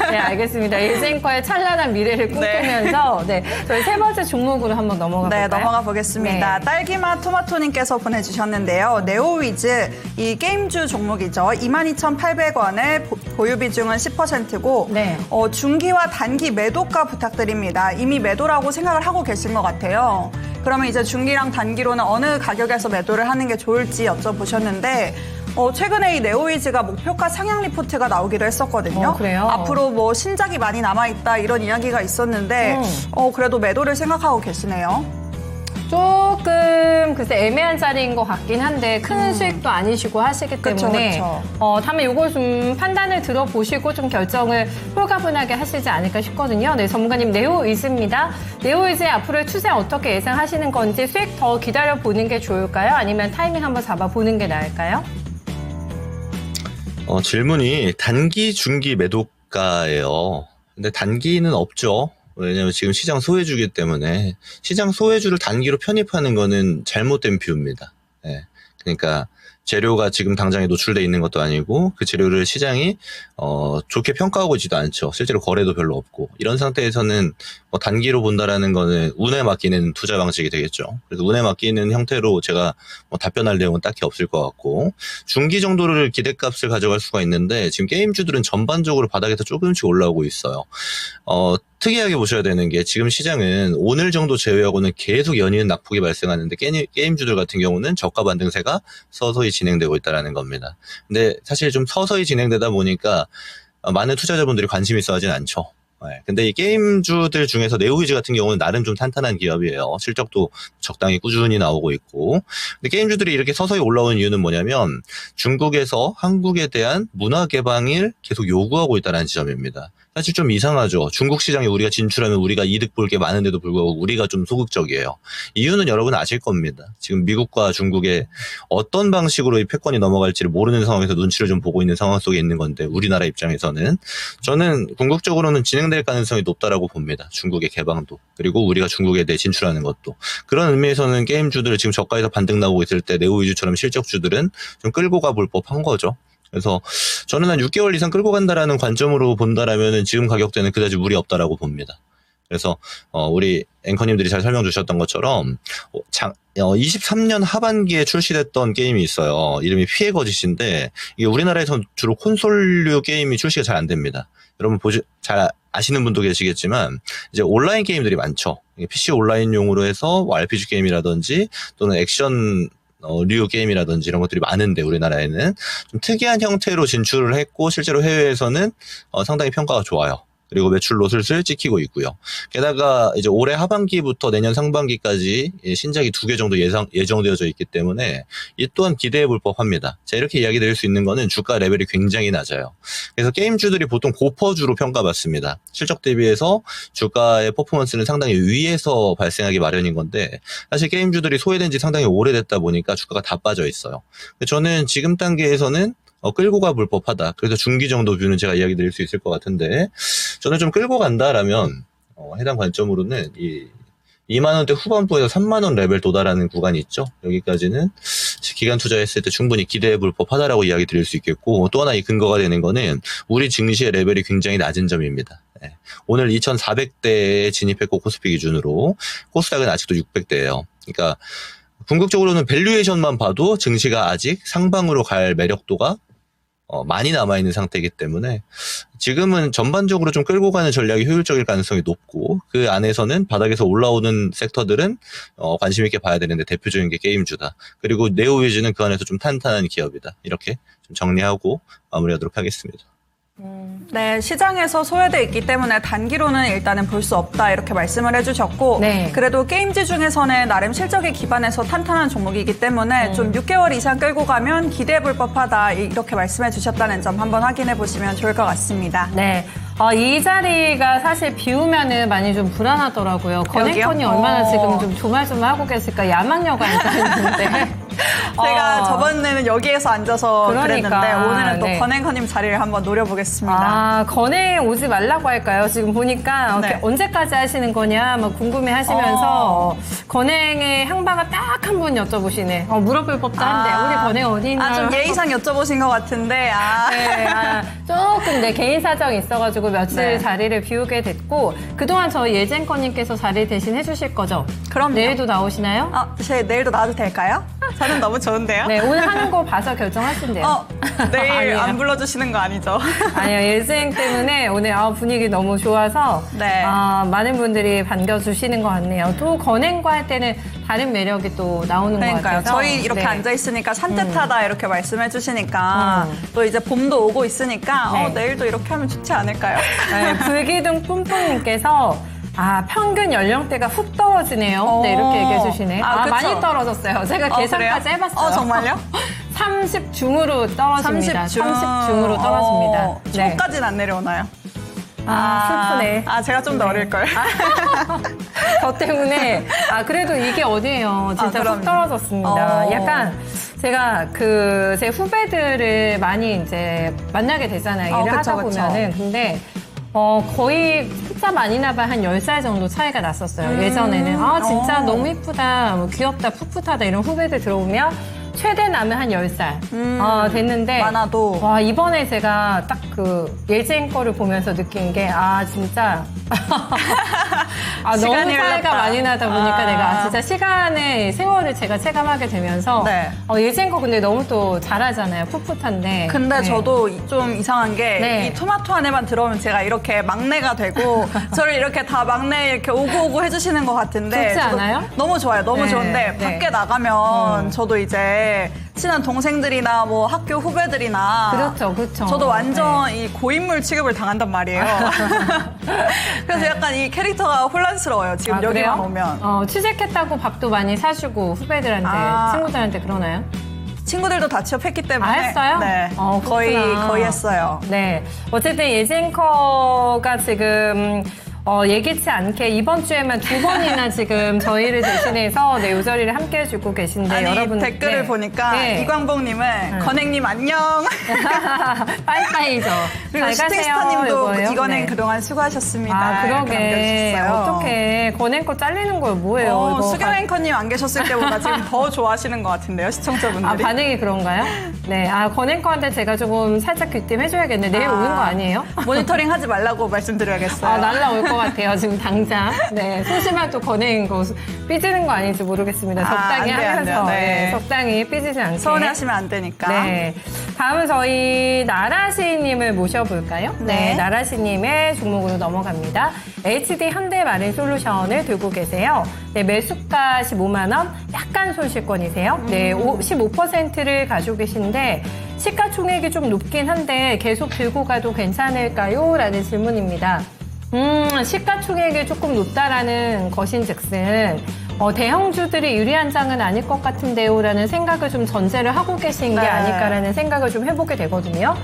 S3: 네, 알겠습니다. 예지 앵커의 찬란한 미래를 꿈꾸면서 저희 세 번째 종목으로 한번 넘어가 볼까요?
S2: 네, 넘어가 보겠습니다.
S3: 네.
S2: 딸기맛 토마토님께서 보내주셨는데요. 네오위즈, 이 게임주 종목이죠. 22,800원에 보유 비중은 10%고
S3: 네.
S2: 중기와 단기 매도가 부탁드립니다. 이미 매도라고 생각을 하고 계신 것 같아요. 그러면 이제 중기랑 단기로는 어느 가격에서 매도를 하는 게 좋을지 여쭤보셨는데 최근에 이 네오위즈가 목표가 상향 리포트가 나오기도 했었거든요.
S3: 그래요?
S2: 앞으로 뭐 신작이 많이 남아있다 이런 이야기가 있었는데 그래도 매도를 생각하고 계시네요.
S3: 조금 글쎄 애매한 자리인 것 같긴 한데 큰 수익도 아니시고 하시기 때문에
S2: 그쵸.
S3: 다음에 이걸 좀 판단을 들어보시고 좀 결정을 홀가분하게 하시지 않을까 싶거든요. 네, 전문가님 네오위즈입니다. 네오위즈의 앞으로의 추세 어떻게 예상하시는 건지 수익 더 기다려보는 게 좋을까요? 아니면 타이밍 한번 잡아보는 게 나을까요?
S4: 질문이 단기, 중기 매도가예요. 근데 단기는 없죠. 왜냐면 지금 시장 소외주기 때문에 시장 소외주를 단기로 편입하는 거는 잘못된 뷰입니다. 네. 그러니까 재료가 지금 당장에 노출돼 있는 것도 아니고 그 재료를 시장이 좋게 평가하고 있지도 않죠. 실제로 거래도 별로 없고 이런 상태에서는 단기로 본다라는 거는 운에 맡기는 투자 방식이 되겠죠. 그래서 운에 맡기는 형태로 제가 답변할 내용은 딱히 없을 것 같고 중기 정도를 기대값을 가져갈 수가 있는데 지금 게임주들은 전반적으로 바닥에서 조금씩 올라오고 있어요. 특이하게 보셔야 되는 게 지금 시장은 오늘 정도 제외하고는 계속 연이은 낙폭이 발생하는데 게임주들 같은 경우는 저가 반등세가 서서히 진행되고 있다는 겁니다. 근데 사실 좀 서서히 진행되다 보니까 많은 투자자분들이 관심 있어 하진 않죠. 네. 근데 이 게임주들 중에서 네오위즈 같은 경우는 나름 좀 탄탄한 기업이에요. 실적도 적당히 꾸준히 나오고 있고. 근데 게임주들이 이렇게 서서히 올라오는 이유는 뭐냐면 중국에서 한국에 대한 문화 개방을 계속 요구하고 있다는 지점입니다. 사실 좀 이상하죠. 중국 시장에 우리가 진출하면 우리가 이득 볼 게 많은데도 불구하고 우리가 좀 소극적이에요. 이유는 여러분 아실 겁니다. 지금 미국과 중국의 어떤 방식으로 이 패권이 넘어갈지를 모르는 상황에서 눈치를 좀 보고 있는 상황 속에 있는 건데 우리나라 입장에서는 저는 궁극적으로는 진행될 가능성이 높다라고 봅니다. 중국의 개방도 그리고 우리가 중국에 대해 진출하는 것도 그런 의미에서는 게임주들 지금 저가에서 반등 나오고 있을 때 네오위주처럼 실적주들은 좀 끌고 가볼 법한 거죠. 그래서 저는 한 6개월 이상 끌고 간다라는 관점으로 본다라면은 지금 가격대는 그다지 무리 없다라고 봅니다. 그래서 우리 앵커님들이 잘 설명 주셨던 것처럼 23년 하반기에 출시됐던 게임이 있어요. 이름이 피해 거짓인데 이게 우리나라에선 주로 콘솔류 게임이 출시가 잘 안 됩니다. 여러분 잘 아시는 분도 계시겠지만 이제 온라인 게임들이 많죠. PC 온라인용으로 해서 뭐 RPG 게임이라든지 또는 액션 류 게임이라든지 이런 것들이 많은데 우리나라에는 좀 특이한 형태로 진출을 했고 실제로 해외에서는 상당히 평가가 좋아요. 그리고 매출로 슬슬 찍히고 있고요. 게다가 이제 올해 하반기부터 내년 상반기까지 신작이 2개 정도 예정되어져 있기 때문에 이 또한 기대해 볼 법합니다. 자, 이렇게 이야기 드릴 수 있는 거는 주가 레벨이 굉장히 낮아요. 그래서 게임주들이 보통 고퍼주로 평가받습니다. 실적 대비해서 주가의 퍼포먼스는 상당히 위에서 발생하기 마련인 건데 사실 게임주들이 소외된 지 상당히 오래됐다 보니까 주가가 다 빠져 있어요. 저는 지금 단계에서는 끌고 가볼 법하다. 그래서 중기 정도 뷰는 제가 이야기 드릴 수 있을 것 같은데 저는 좀 끌고 간다라면 해당 관점으로는 이 2만원대 후반부에서 3만원 레벨 도달하는 구간이 있죠. 여기까지는 기간 투자했을 때 충분히 기대해 볼 법하다라고 이야기 드릴 수 있겠고 또 하나 이 근거가 되는 거는 우리 증시의 레벨이 굉장히 낮은 점입니다. 네. 오늘 2,400대에 진입했고 코스피 기준으로 코스닥은 아직도 600대예요. 그러니까 궁극적으로는 밸류에이션만 봐도 증시가 아직 상방으로 갈 매력도가 많이 남아있는 상태이기 때문에 지금은 전반적으로 좀 끌고 가는 전략이 효율적일 가능성이 높고 그 안에서는 바닥에서 올라오는 섹터들은 관심 있게 봐야 되는데 대표적인 게 게임주다. 그리고 네오위즈는 그 안에서 좀 탄탄한 기업이다. 이렇게 좀 정리하고 마무리하도록 하겠습니다.
S2: 네, 시장에서 소외돼 있기 때문에 단기로는 일단은 볼 수 없다 이렇게 말씀을 해주셨고
S3: 네.
S2: 그래도 게임즈 중에서는 나름 실적에 기반해서 탄탄한 종목이기 때문에 좀 6개월 이상 끌고 가면 기대해 볼 법하다 이렇게 말씀해 주셨다는 점 한번 확인해 보시면 좋을 것 같습니다.
S3: 네. 이 자리가 사실 비우면은 많이 좀 불안하더라고요. 건행건이
S2: 여기요?
S3: 얼마나 지금 좀 조말조말하고 계실까. 야망녀가 앉아있는데.
S2: 제가 저번에는 여기에서 앉아서
S3: 그러니까,
S2: 그랬는데 오늘은 또
S3: 네.
S2: 건행커님 자리를 한번 노려보겠습니다.
S3: 건행 오지 말라고 할까요? 지금 보니까
S2: 네.
S3: 언제까지 하시는 거냐 막 궁금해 하시면서 건행의 향방을 딱 한 분 여쭤보시네. 물어볼 법도 한데 우리 건행 어디 있나요?
S2: 좀 예의상 여쭤보신 것 같은데
S3: 네, 조금 개인 사정이 있어가지고 며칠
S2: 네.
S3: 자리를 비우게 됐고 그동안 저희 예젠커님께서 자리 대신 해주실 거죠?
S2: 그럼요.
S3: 내일도 나오시나요?
S2: 제 내일도 나와도 될까요? 저는 너무 좋은데요?
S3: 네, 오늘 하는 거 봐서 결정하신대요.
S2: 내일
S3: 아니에요.
S2: 안 불러주시는 거 아니죠?
S3: 아니요, 예생 때문에 오늘 분위기 너무 좋아서
S2: 네.
S3: 많은 분들이 반겨주시는 것 같네요. 또 건행과 할 때는 다른 매력이 또 나오는 것
S2: 그러니까요.
S3: 같아서.
S2: 저희 이렇게
S3: 네.
S2: 앉아있으니까 산뜻하다 이렇게 말씀해 주시니까 또 이제 봄도 오고 있으니까
S3: 네.
S2: 내일도 이렇게 하면 좋지 않을까요?
S3: 네, 불기둥 뿜뿜님께서 평균 연령대가 훅 떨어지네요. 네, 이렇게 얘기해 주시네.
S2: 그쵸?
S3: 많이 떨어졌어요. 제가 계산까지
S2: 그래요?
S3: 해봤어요.
S2: 정말요?
S3: 30중으로 떨어집니다. 30중으로 떨어집니다. 네.
S2: 초까지는 안 내려오나요?
S3: 슬프네.
S2: 제가 좀 더 어릴걸.
S3: 저 때문에 그래도 이게 어디예요. 진짜
S2: 그럼요.
S3: 훅 떨어졌습니다. 약간 제가 제 후배들을 많이 이제 만나게 되잖아요. 일을
S2: 그쵸,
S3: 하다
S2: 그쵸.
S3: 보면은. 근데 거의 숫자 많이 나봐야 한 10살 정도 차이가 났었어요. 예전에는 진짜 너무 이쁘다, 뭐 귀엽다, 풋풋하다 이런 후배들 들어오면 최대 나면 한 10살 됐는데
S2: 많아도.
S3: 와, 이번에 제가 딱 예진 거를 보면서 느낀 게 진짜 너무
S2: 시간이
S3: 차이가
S2: 흘렀다.
S3: 많이 나다 보니까 내가 진짜 시간의 세월을 제가 체감하게 되면서
S2: 네.
S3: 예진 거 근데 너무 또 잘하잖아요. 풋풋한데.
S2: 근데
S3: 네.
S2: 저도 좀 이상한 게
S3: 네.
S2: 이 토마토 안에만 들어오면 제가 이렇게 막내가 되고 저를 이렇게 다 막내 이렇게 오고 해주시는 것 같은데
S3: 좋지
S2: 저도
S3: 않아요?
S2: 너무 좋아요. 너무
S3: 네,
S2: 좋은데
S3: 네.
S2: 밖에 나가면 저도 이제 친한 동생들이나 뭐 학교 후배들이나
S3: 그렇죠.
S2: 저도 완전 이 고인물 취급을 당한단 말이에요. 그래서 약간 이 캐릭터가 혼란스러워요. 지금 여기만
S3: 그래요?
S2: 오면.
S3: 취직했다고 밥도 많이 사주고 후배들한테 친구들한테 그러나요?
S2: 친구들도 다 취업했기 때문에.
S3: 아, 했어요?
S2: 네.
S3: 그렇구나.
S2: 거의 했어요.
S3: 네. 어쨌든 예진커가 지금 예기치 않게 이번 주에만 2번이나 지금 저희를 대신해서 네, 요저리를 함께 해주고 계신데
S2: 아니,
S3: 여러분
S2: 댓글을
S3: 네.
S2: 보니까
S3: 네.
S2: 이광복님은 건행님 안녕.
S3: 빠이빠이죠.
S2: 그리고
S3: 잘 가세요.
S2: 슈팅스타님도
S3: 이거예요?
S2: 이건행
S3: 네.
S2: 그동안 수고하셨습니다.
S3: 아,
S2: 이렇게
S3: 그러게.
S2: 남겨주셨어요.
S3: 어떻게 권행거 잘리는 걸 뭐예요? 이거
S2: 수경 앵커님 안 계셨을 때보다 지금 더 좋아하시는 것 같은데요, 시청자분들이.
S3: 아, 반응이 그런가요? 네. 아, 권행거한테 제가 조금 살짝 귀띔해줘야겠네. 내일 오는 거 아니에요?
S2: 모니터링 하지 말라고 말씀드려야겠어요.
S3: 아, 날라올 것 같아요, 지금 당장. 네, 소심한 또 권해인 거 삐지는 거 아닌지 모르겠습니다. 적당히
S2: 안 돼요, 안 돼요.
S3: 하면서
S2: 네.
S3: 네, 적당히 삐지지 않게.
S2: 서운해하시면 안 되니까.
S3: 네. 다음은 저희 나라시님을 모셔볼까요?
S2: 네.
S3: 나라시님의 종목으로 넘어갑니다. HD 현대마린솔루션을 들고 계세요. 네, 매수가 15만원, 약간 손실권이세요. 네, 15%를 가지고 계신데, 시가총액이 좀 높긴 한데, 계속 들고 가도 괜찮을까요? 라는 질문입니다. 시가총액이 조금 높다라는 것인즉슨 대형주들이 유리한 장은 아닐 것 같은데요 라는 생각을 좀 전제를 하고 계신 게
S2: 네.
S3: 아닐까라는 생각을 좀 해보게 되거든요.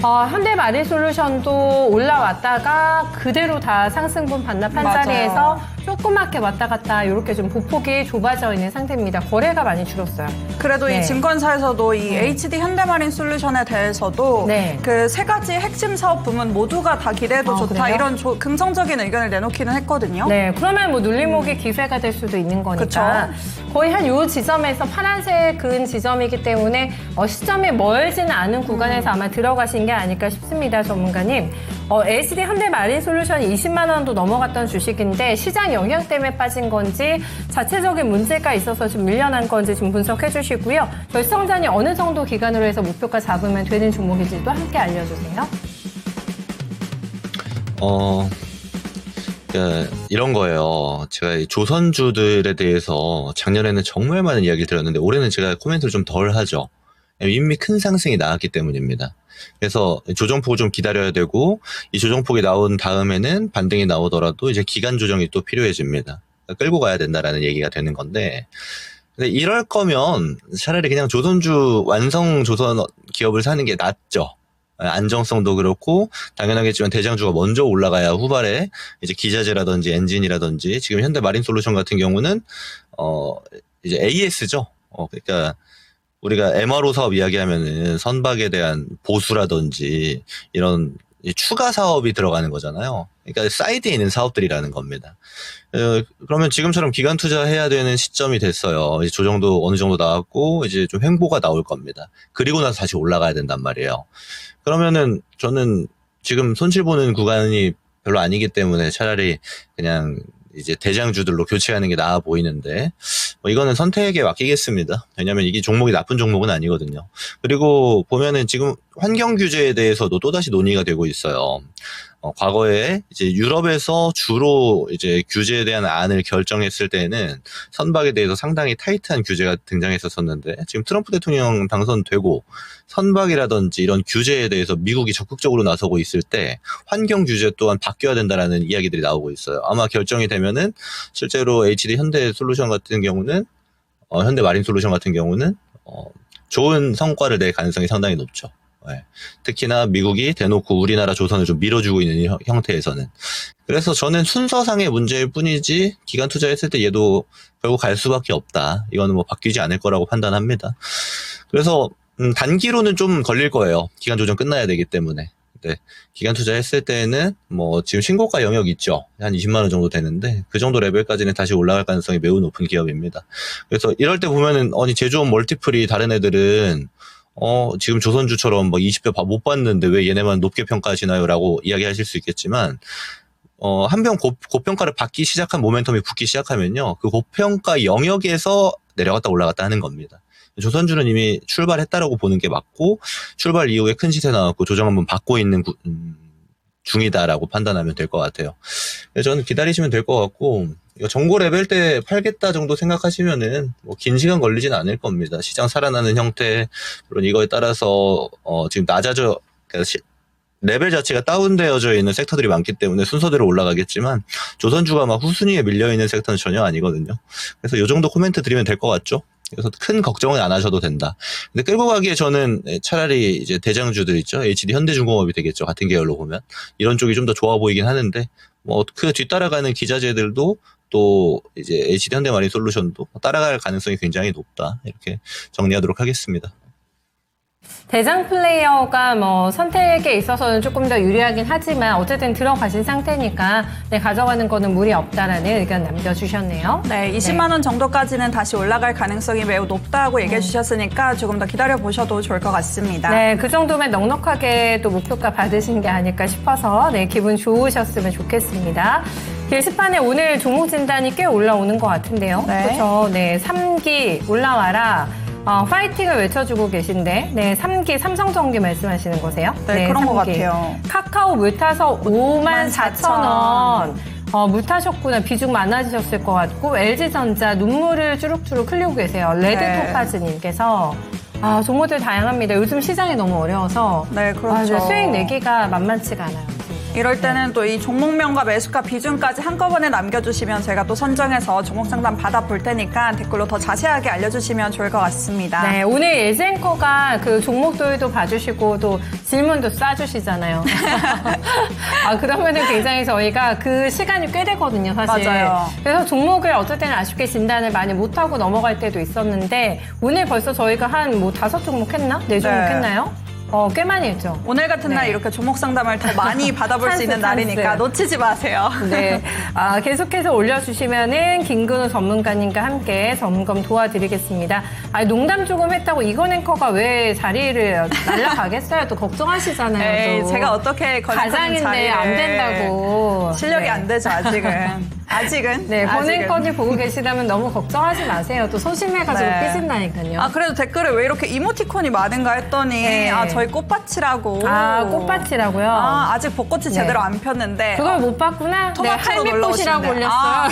S3: 현대마린솔루션도 올라왔다가 그대로 다 상승분 반납한
S2: 맞아요.
S3: 자리에서 조그맣게 왔다 갔다 이렇게 좀 보폭이 좁아져 있는 상태입니다. 거래가 많이 줄었어요.
S2: 그래도
S3: 네.
S2: 이 증권사에서도 이 HD 현대마린 솔루션에 대해서도
S3: 네.
S2: 그 세 가지 핵심 사업 부문 모두가 다 기대해도 좋다
S3: 그래요?
S2: 이런 긍정적인 의견을 내놓기는 했거든요.
S3: 네, 그러면 뭐 눌림목이 기회가 될 수도 있는 거니까 거의 한 요 지점에서 파란색 그은 지점이기 때문에 시점이 멀지는 않은 구간에서 아마 들어가신 게 아닐까 싶습니다, 전문가님. HD 현대마린솔루션이 20만 원도 넘어갔던 주식인데 시장 영향 때문에 빠진 건지 자체적인 문제가 있어서 좀 밀려난 건지 좀 분석해 주시고요. 저희 시청자님 어느 정도 기간으로 해서 목표가 잡으면 되는 종목인지도 함께 알려주세요.
S4: 이런 거예요. 제가 이 조선주들에 대해서 작년에는 정말 많은 이야기를 들었는데 올해는 제가 코멘트를 좀 덜 하죠. 이미 큰 상승이 나왔기 때문입니다. 그래서 조정폭을 좀 기다려야 되고 이 조정폭이 나온 다음에는 반등이 나오더라도 이제 기간 조정이 또 필요해집니다. 그러니까 끌고 가야 된다라는 얘기가 되는 건데 근데 이럴 거면 차라리 그냥 조선주 완성 조선 기업을 사는 게 낫죠. 안정성도 그렇고 당연하겠지만 대장주가 먼저 올라가야 후발에 이제 기자재라든지 엔진이라든지 지금 현대마린솔루션 같은 경우는 이제 AS죠. 그러니까 우리가 MRO 사업 이야기하면은 선박에 대한 보수라든지 이런 추가 사업이 들어가는 거잖아요. 그러니까 사이드에 있는 사업들이라는 겁니다. 그러면 지금처럼 기간 투자해야 되는 시점이 됐어요. 이제 조정도 어느 정도 나왔고 이제 좀 횡보가 나올 겁니다. 그리고 나서 다시 올라가야 된단 말이에요. 그러면은 저는 지금 손실 보는 구간이 별로 아니기 때문에 차라리 그냥 이제 대장주들로 교체하는 게 나아 보이는데 이거는 선택에 맡기겠습니다. 왜냐하면 이게 종목이 나쁜 종목은 아니거든요. 그리고 보면은 지금 환경 규제에 대해서도 또다시 논의가 되고 있어요. 과거에 이제 유럽에서 주로 이제 규제에 대한 안을 결정했을 때는 선박에 대해서 상당히 타이트한 규제가 등장했었는데 지금 트럼프 대통령 당선되고 선박이라든지 이런 규제에 대해서 미국이 적극적으로 나서고 있을 때 환경 규제 또한 바뀌어야 된다라는 이야기들이 나오고 있어요. 아마 결정이 되면은 실제로 HD 현대솔루션 같은 경우는 현대마린솔루션 같은 경우는 좋은 성과를 낼 가능성이 상당히 높죠. 네. 특히나 미국이 대놓고 우리나라 조선을 좀 밀어주고 있는 형태에서는. 그래서 저는 순서상의 문제일 뿐이지 기간 투자했을 때 얘도 결국 갈 수밖에 없다. 이거는 뭐 바뀌지 않을 거라고 판단합니다. 그래서 단기로는 좀 걸릴 거예요. 기간 조정 끝나야 되기 때문에. 네. 기간 투자했을 때는 뭐 지금 신고가 영역 있죠. 한 20만 원 정도 되는데 그 정도 레벨까지는 다시 올라갈 가능성이 매우 높은 기업입니다. 그래서 이럴 때 보면은 제조업 멀티플이 다른 애들은 지금 조선주처럼 뭐 20배 못 봤는데 왜 얘네만 높게 평가하시나요? 라고 이야기하실 수 있겠지만, 한 번 고평가를 받기 시작한 모멘텀이 붙기 시작하면요. 그 고평가 영역에서 내려갔다 올라갔다 하는 겁니다. 조선주는 이미 출발했다라고 보는 게 맞고, 출발 이후에 큰 시세 나왔고, 조정 한번 받고 있는 중이다라고 판단하면 될 것 같아요. 그래서 저는 기다리시면 될 것 같고, 이거 정고 레벨 때 팔겠다 정도 생각하시면은 뭐 긴 시간 걸리진 않을 겁니다. 시장 살아나는 형태, 물론 이거에 따라서 지금 낮아져, 그러니까 레벨 자체가 다운되어져 있는 섹터들이 많기 때문에 순서대로 올라가겠지만 조선주가 막 후순위에 밀려 있는 섹터는 전혀 아니거든요. 그래서 이 정도 코멘트 드리면 될 것 같죠? 그래서 큰 걱정은 안 하셔도 된다. 근데 끌고 가기에 저는 차라리 이제 대장주들 있죠. HD 현대중공업이 되겠죠. 같은 계열로 보면. 이런 쪽이 좀 더 좋아 보이긴 하는데, 뭐, 그 뒤따라가는 기자재들도 또 이제 HD 현대마린솔루션도 따라갈 가능성이 굉장히 높다. 이렇게 정리하도록 하겠습니다.
S3: 대장 플레이어가 뭐 선택에 있어서는 조금 더 유리하긴 하지만 어쨌든 들어가신 상태니까 네, 가져가는 거는 무리 없다라는 의견 남겨주셨네요.
S2: 네, 20만 원 정도까지는 다시 올라갈 가능성이 매우 높다고 얘기해 주셨으니까 조금 더 기다려 보셔도 좋을 것 같습니다.
S3: 네, 그 정도면 넉넉하게 또 목표가 받으신 게 아닐까 싶어서 네, 기분 좋으셨으면 좋겠습니다. 게시판에 오늘 종목 진단이 꽤 올라오는 것 같은데요.
S2: 네.
S3: 그렇죠. 네, 3기 올라와라. 파이팅을 외쳐주고 계신데, 네, 3기 삼성전기 말씀하시는 거세요?
S2: 네, 그런 것
S3: 3기.
S2: 같아요.
S3: 카카오 물 타서 54,000원. 물 타셨구나. 비중 많아지셨을 것 같고, LG전자 눈물을 주룩주룩 흘리고 계세요. 레드토파즈님께서. 종목들 다양합니다. 요즘 시장이 너무 어려워서.
S2: 네, 그렇죠.
S3: 수익 내기가 만만치가 않아요.
S2: 이럴 때는 또 이 종목명과 매수가 비중까지 한꺼번에 남겨주시면 제가 또 선정해서 종목 상담 받아볼 테니까 댓글로 더 자세하게 알려주시면 좋을 것 같습니다.
S3: 네, 오늘 예젠커가 그 종목들도 봐주시고 또 질문도 쏴주시잖아요. 그러면은 굉장히 저희가 그 시간이 꽤 되거든요, 사실.
S2: 맞아요.
S3: 그래서 종목을 어떨 때는 아쉽게 진단을 많이 못하고 넘어갈 때도 있었는데 오늘 벌써 저희가 한 뭐 5종목 했나? 4종목
S2: 네.
S3: 했나요? 꽤 많이 했죠.
S2: 오늘 같은 날
S3: 네.
S2: 이렇게 종목 상담을 더 많이 받아볼 수 있는 날이니까 놓치지 마세요.
S3: 네. 계속해서 올려주시면은 김근우 전문가님과 함께 점검 도와드리겠습니다. 농담 조금 했다고 이건 앵커가 왜 자리를 날라가겠어요? 또 걱정하시잖아요. 또.
S2: 제가 어떻게
S3: 가장인데 안 된다고.
S2: 실력이
S3: 네.
S2: 안 되죠, 아직은. 아직은.
S3: 네, 본
S2: 아직은.
S3: 앵커님 보고 계시다면 너무 걱정하지 마세요. 또 소심해가지고
S2: 네.
S3: 삐진다니까요.
S2: 그래도 댓글에 왜 이렇게 이모티콘이 많은가 했더니,
S3: 네.
S2: 저희 꽃밭이라고.
S3: 꽃밭이라고요?
S2: 아직 벚꽃이 제대로 안 폈는데.
S3: 그걸 못 봤구나?
S2: 토마토로
S3: 네, 할미꽃이라고
S2: 놀러
S3: 올렸어요.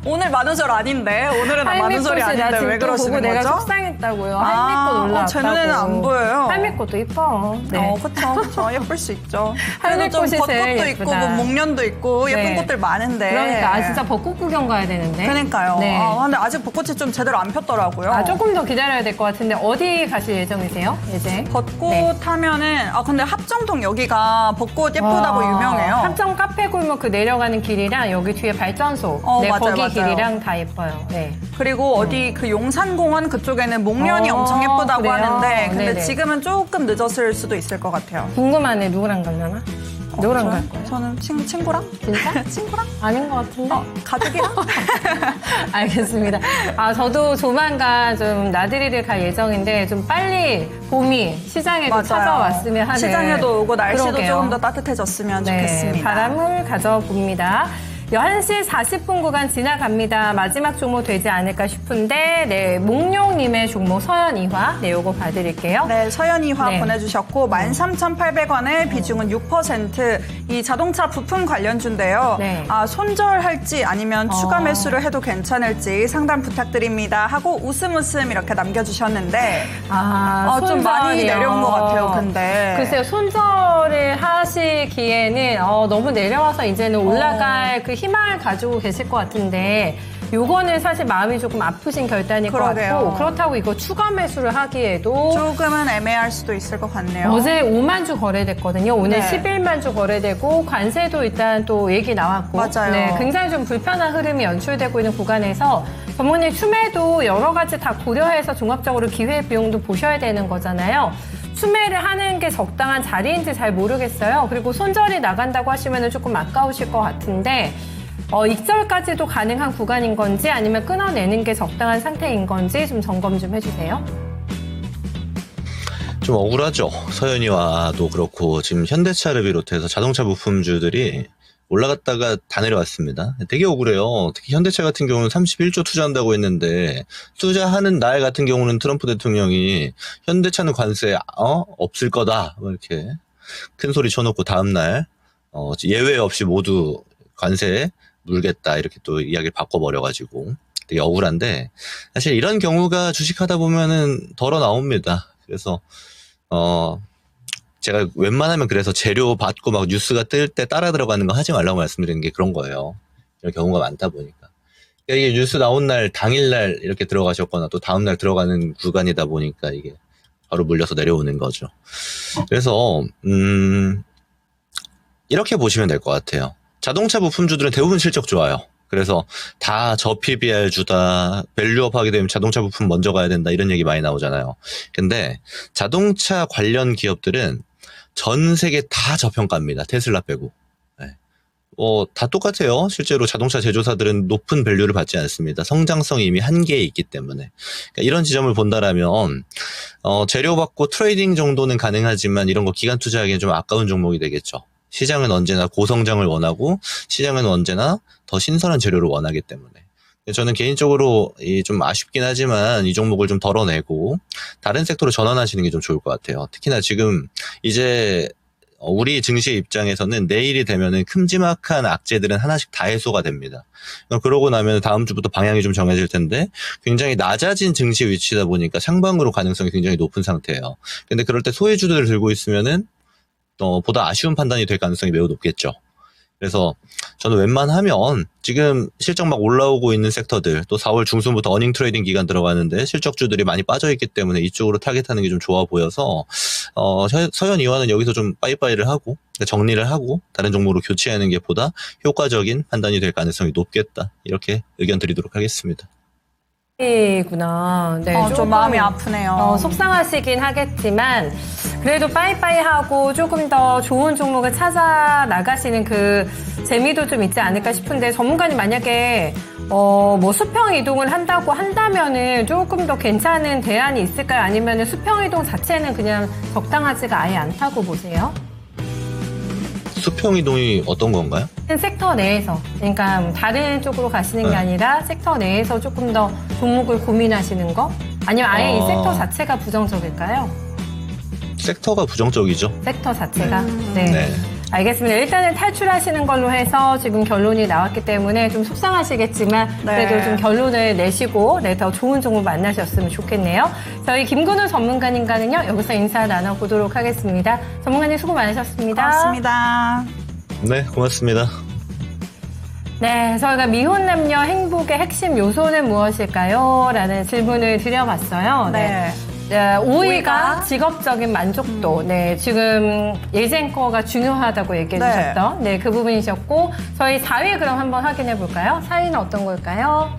S2: 오늘 만우절 아닌데? 오늘은 만우절이 아닌데 왜 그러시는
S3: 보고 내가
S2: 거죠?
S3: 속상했다고요. 할미꽃 올라왔다고.
S2: 제 눈에는 안 보여요.
S3: 할미꽃도 이뻐. 네.
S2: 그쵸. 예쁠 수 있죠. 그래도
S3: 할미꽃이
S2: 좀
S3: 제일
S2: 벚꽃도 있고,
S3: 예쁘다.
S2: 뭐 목련도 있고, 예쁜
S3: 네.
S2: 꽃들 많은데.
S3: 그러니까 진짜 벚꽃 구경 가야 되는데.
S2: 그러니까요.
S3: 네.
S2: 근데 아직 벚꽃이 좀 제대로 안 폈더라고요.
S3: 조금 더 기다려야 될 것 같은데 어디 가실 예정이세요? 이제
S2: 벚꽃
S3: 네.
S2: 하면은 근데 합정동 여기가 벚꽃 예쁘다고 유명해요.
S3: 합정 카페 골목 그 내려가는 길이랑 여기 뒤에 발전소 네,
S2: 맞아요,
S3: 거기
S2: 맞아요.
S3: 길이랑 다 예뻐요. 네.
S2: 그리고 어디 그 용산공원 그쪽에는 목련이 엄청 예쁘다고
S3: 그래요?
S2: 하는데 근데
S3: 네네.
S2: 지금은 조금 늦었을 수도 있을 것 같아요.
S3: 궁금하네. 누구랑 가려나? 누구랑 갈 거예요?
S2: 저는 친구랑?
S3: 진짜?
S2: 친구랑?
S3: 아닌 것 같은데?
S2: 가족이랑?
S3: 알겠습니다. 저도 조만간 좀 나들이를 갈 예정인데 좀 빨리 봄이 시장에도
S2: 맞아요.
S3: 찾아왔으면 하는.
S2: 시장에도 오고 날씨도
S3: 그러게요.
S2: 조금 더 따뜻해졌으면 좋겠습니다.
S3: 바람을 가져봅니다. 11시 40분 구간 지나갑니다. 마지막 종목 되지 않을까 싶은데, 네, 몽룡님의 종목 서현이화, 네, 요거 봐드릴게요.
S2: 네, 서연이화
S3: 네.
S2: 보내주셨고 13,800원에 비중은 6%. 이 자동차 부품 관련주인데요.
S3: 네.
S2: 손절할지 아니면 추가 매수를 해도 괜찮을지 상담 부탁드립니다 하고 웃음 이렇게 남겨주셨는데 좀 많이
S3: 손절이요.
S2: 내려온 것 같아요. 근데
S3: 글쎄요, 손절을 하시기에는 너무 내려와서 이제는 올라갈 그 희망을 가지고 계실 것 같은데 요거는 사실 마음이 조금 아프신 결단일
S2: 그러게요.
S3: 것 같고 그렇다고 이거 추가 매수를 하기에도
S2: 조금은 애매할 수도 있을 것 같네요.
S3: 어제 5만 주 거래됐거든요. 오늘
S2: 네.
S3: 11만 주 거래되고 관세도 일단 또 얘기 나왔고
S2: 맞아요.
S3: 네, 굉장히 좀 불편한 흐름이 연출되고 있는 구간에서 전문님 추매도 여러 가지 다 고려해서 종합적으로 기회비용도 보셔야 되는 거잖아요. 추매를 하는 게 적당한 자리인지 잘 모르겠어요. 그리고 손절이 나간다고 하시면 조금 아까우실 것 같은데 익절까지도 가능한 구간인 건지 아니면 끊어내는 게 적당한 상태인 건지 좀 점검 좀 해주세요.
S4: 좀 억울하죠. 서현이와도 그렇고 지금 현대차를 비롯해서 자동차 부품주들이 올라갔다가 다 내려왔습니다. 되게 억울해요. 특히 현대차 같은 경우는 31조 투자한다고 했는데 투자하는 날 같은 경우는 트럼프 대통령이 현대차는 관세 없을 거다 뭐 이렇게 큰 소리 쳐놓고 다음날 예외 없이 모두 관세 물겠다 이렇게 또 이야기를 바꿔버려가지고 되게 억울한데 사실 이런 경우가 주식하다 보면은 덜어 나옵니다. 그래서 제가 웬만하면 그래서 재료 받고 막 뉴스가 뜰 때 따라 들어가는 거 하지 말라고 말씀드리는 게 그런 거예요. 이런 경우가 많다 보니까. 이게 뉴스 나온 날 당일날 이렇게 들어가셨거나 또 다음날 들어가는 구간이다 보니까 이게 바로 물려서 내려오는 거죠. 그래서 이렇게 보시면 될 것 같아요. 자동차 부품주들은 대부분 실적 좋아요. 그래서 다 저 PBR 주다, 밸류업 하게 되면 자동차 부품 먼저 가야 된다 이런 얘기 많이 나오잖아요. 근데 자동차 관련 기업들은 전 세계 다 저평가입니다. 테슬라 빼고. 다 똑같아요. 실제로 자동차 제조사들은 높은 밸류를 받지 않습니다. 성장성이 이미 한계에 있기 때문에. 그러니까 이런 지점을 본다라면, 재료 받고 트레이딩 정도는 가능하지만 이런 거 기간 투자하기엔 좀 아까운 종목이 되겠죠. 시장은 언제나 고성장을 원하고, 시장은 언제나 더 신선한 재료를 원하기 때문에. 저는 개인적으로 좀 아쉽긴 하지만 이 종목을 좀 덜어내고, 다른 섹터로 전환하시는 게 좀 좋을 것 같아요. 특히나 지금 이제 우리 증시 입장에서는 내일이 되면은 큼지막한 악재들은 하나씩 다 해소가 됩니다. 그러고 나면 다음 주부터 방향이 좀 정해질 텐데 굉장히 낮아진 증시 위치다 보니까 상방으로 가능성이 굉장히 높은 상태예요. 근데 그럴 때 소외주들을 들고 있으면은 보다 아쉬운 판단이 될 가능성이 매우 높겠죠. 그래서 저는 웬만하면 지금 실적 막 올라오고 있는 섹터들 또 4월 중순부터 어닝 트레이딩 기간 들어가는데 실적주들이 많이 빠져있기 때문에 이쪽으로 타겟하는 게 좀 좋아 보여서 서현 이화는 여기서 좀 빠이빠이를 하고 정리를 하고 다른 종목으로 교체하는 게 보다 효과적인 판단이 될 가능성이 높겠다 이렇게 의견 드리도록 하겠습니다.
S3: 구나. 네,
S2: 좀
S3: 조금,
S2: 마음이 아프네요.
S3: 속상하시긴 하겠지만 그래도 빠이빠이 하고 조금 더 좋은 종목을 찾아 나가시는 그 재미도 좀 있지 않을까 싶은데 전문가님 만약에 뭐 수평 이동을 한다고 한다면은 조금 더 괜찮은 대안이 있을까요? 아니면은 수평 이동 자체는 그냥 적당하지가 아예 않다고 보세요?
S4: 수평 이동이 어떤 건가요?
S3: 섹터 내에서, 그러니까 다른 쪽으로 가시는 게
S4: 네.
S3: 아니라 sek터 내에서 조금 더 종목을 고민하시는 거? 아니면 아예 이 섹터 자체가 부정적일까요?
S4: 섹터가 부정적이죠.
S3: 섹터 자체가? 네.
S4: 네.
S3: 알겠습니다. 일단은 탈출하시는 걸로 해서 지금 결론이 나왔기 때문에 좀 속상하시겠지만 그래도
S2: 네.
S3: 좀 결론을 내시고 더 좋은 종목 만나셨으면 좋겠네요. 저희 김근우 전문가님과는요 여기서 인사 나눠보도록 하겠습니다. 전문가님 수고 많으셨습니다.
S2: 고맙습니다.
S4: 네, 고맙습니다.
S3: 네, 저희가 미혼 남녀 행복의 핵심 요소는 무엇일까요? 라는 질문을 드려봤어요.
S2: 네.
S3: 5위가 직업적인 만족도. 네, 지금 예전거가 중요하다고 얘기해 주셨던 네, 그 부분이셨고 저희 4위 그럼 한번 확인해 볼까요? 4위는 어떤 걸까요?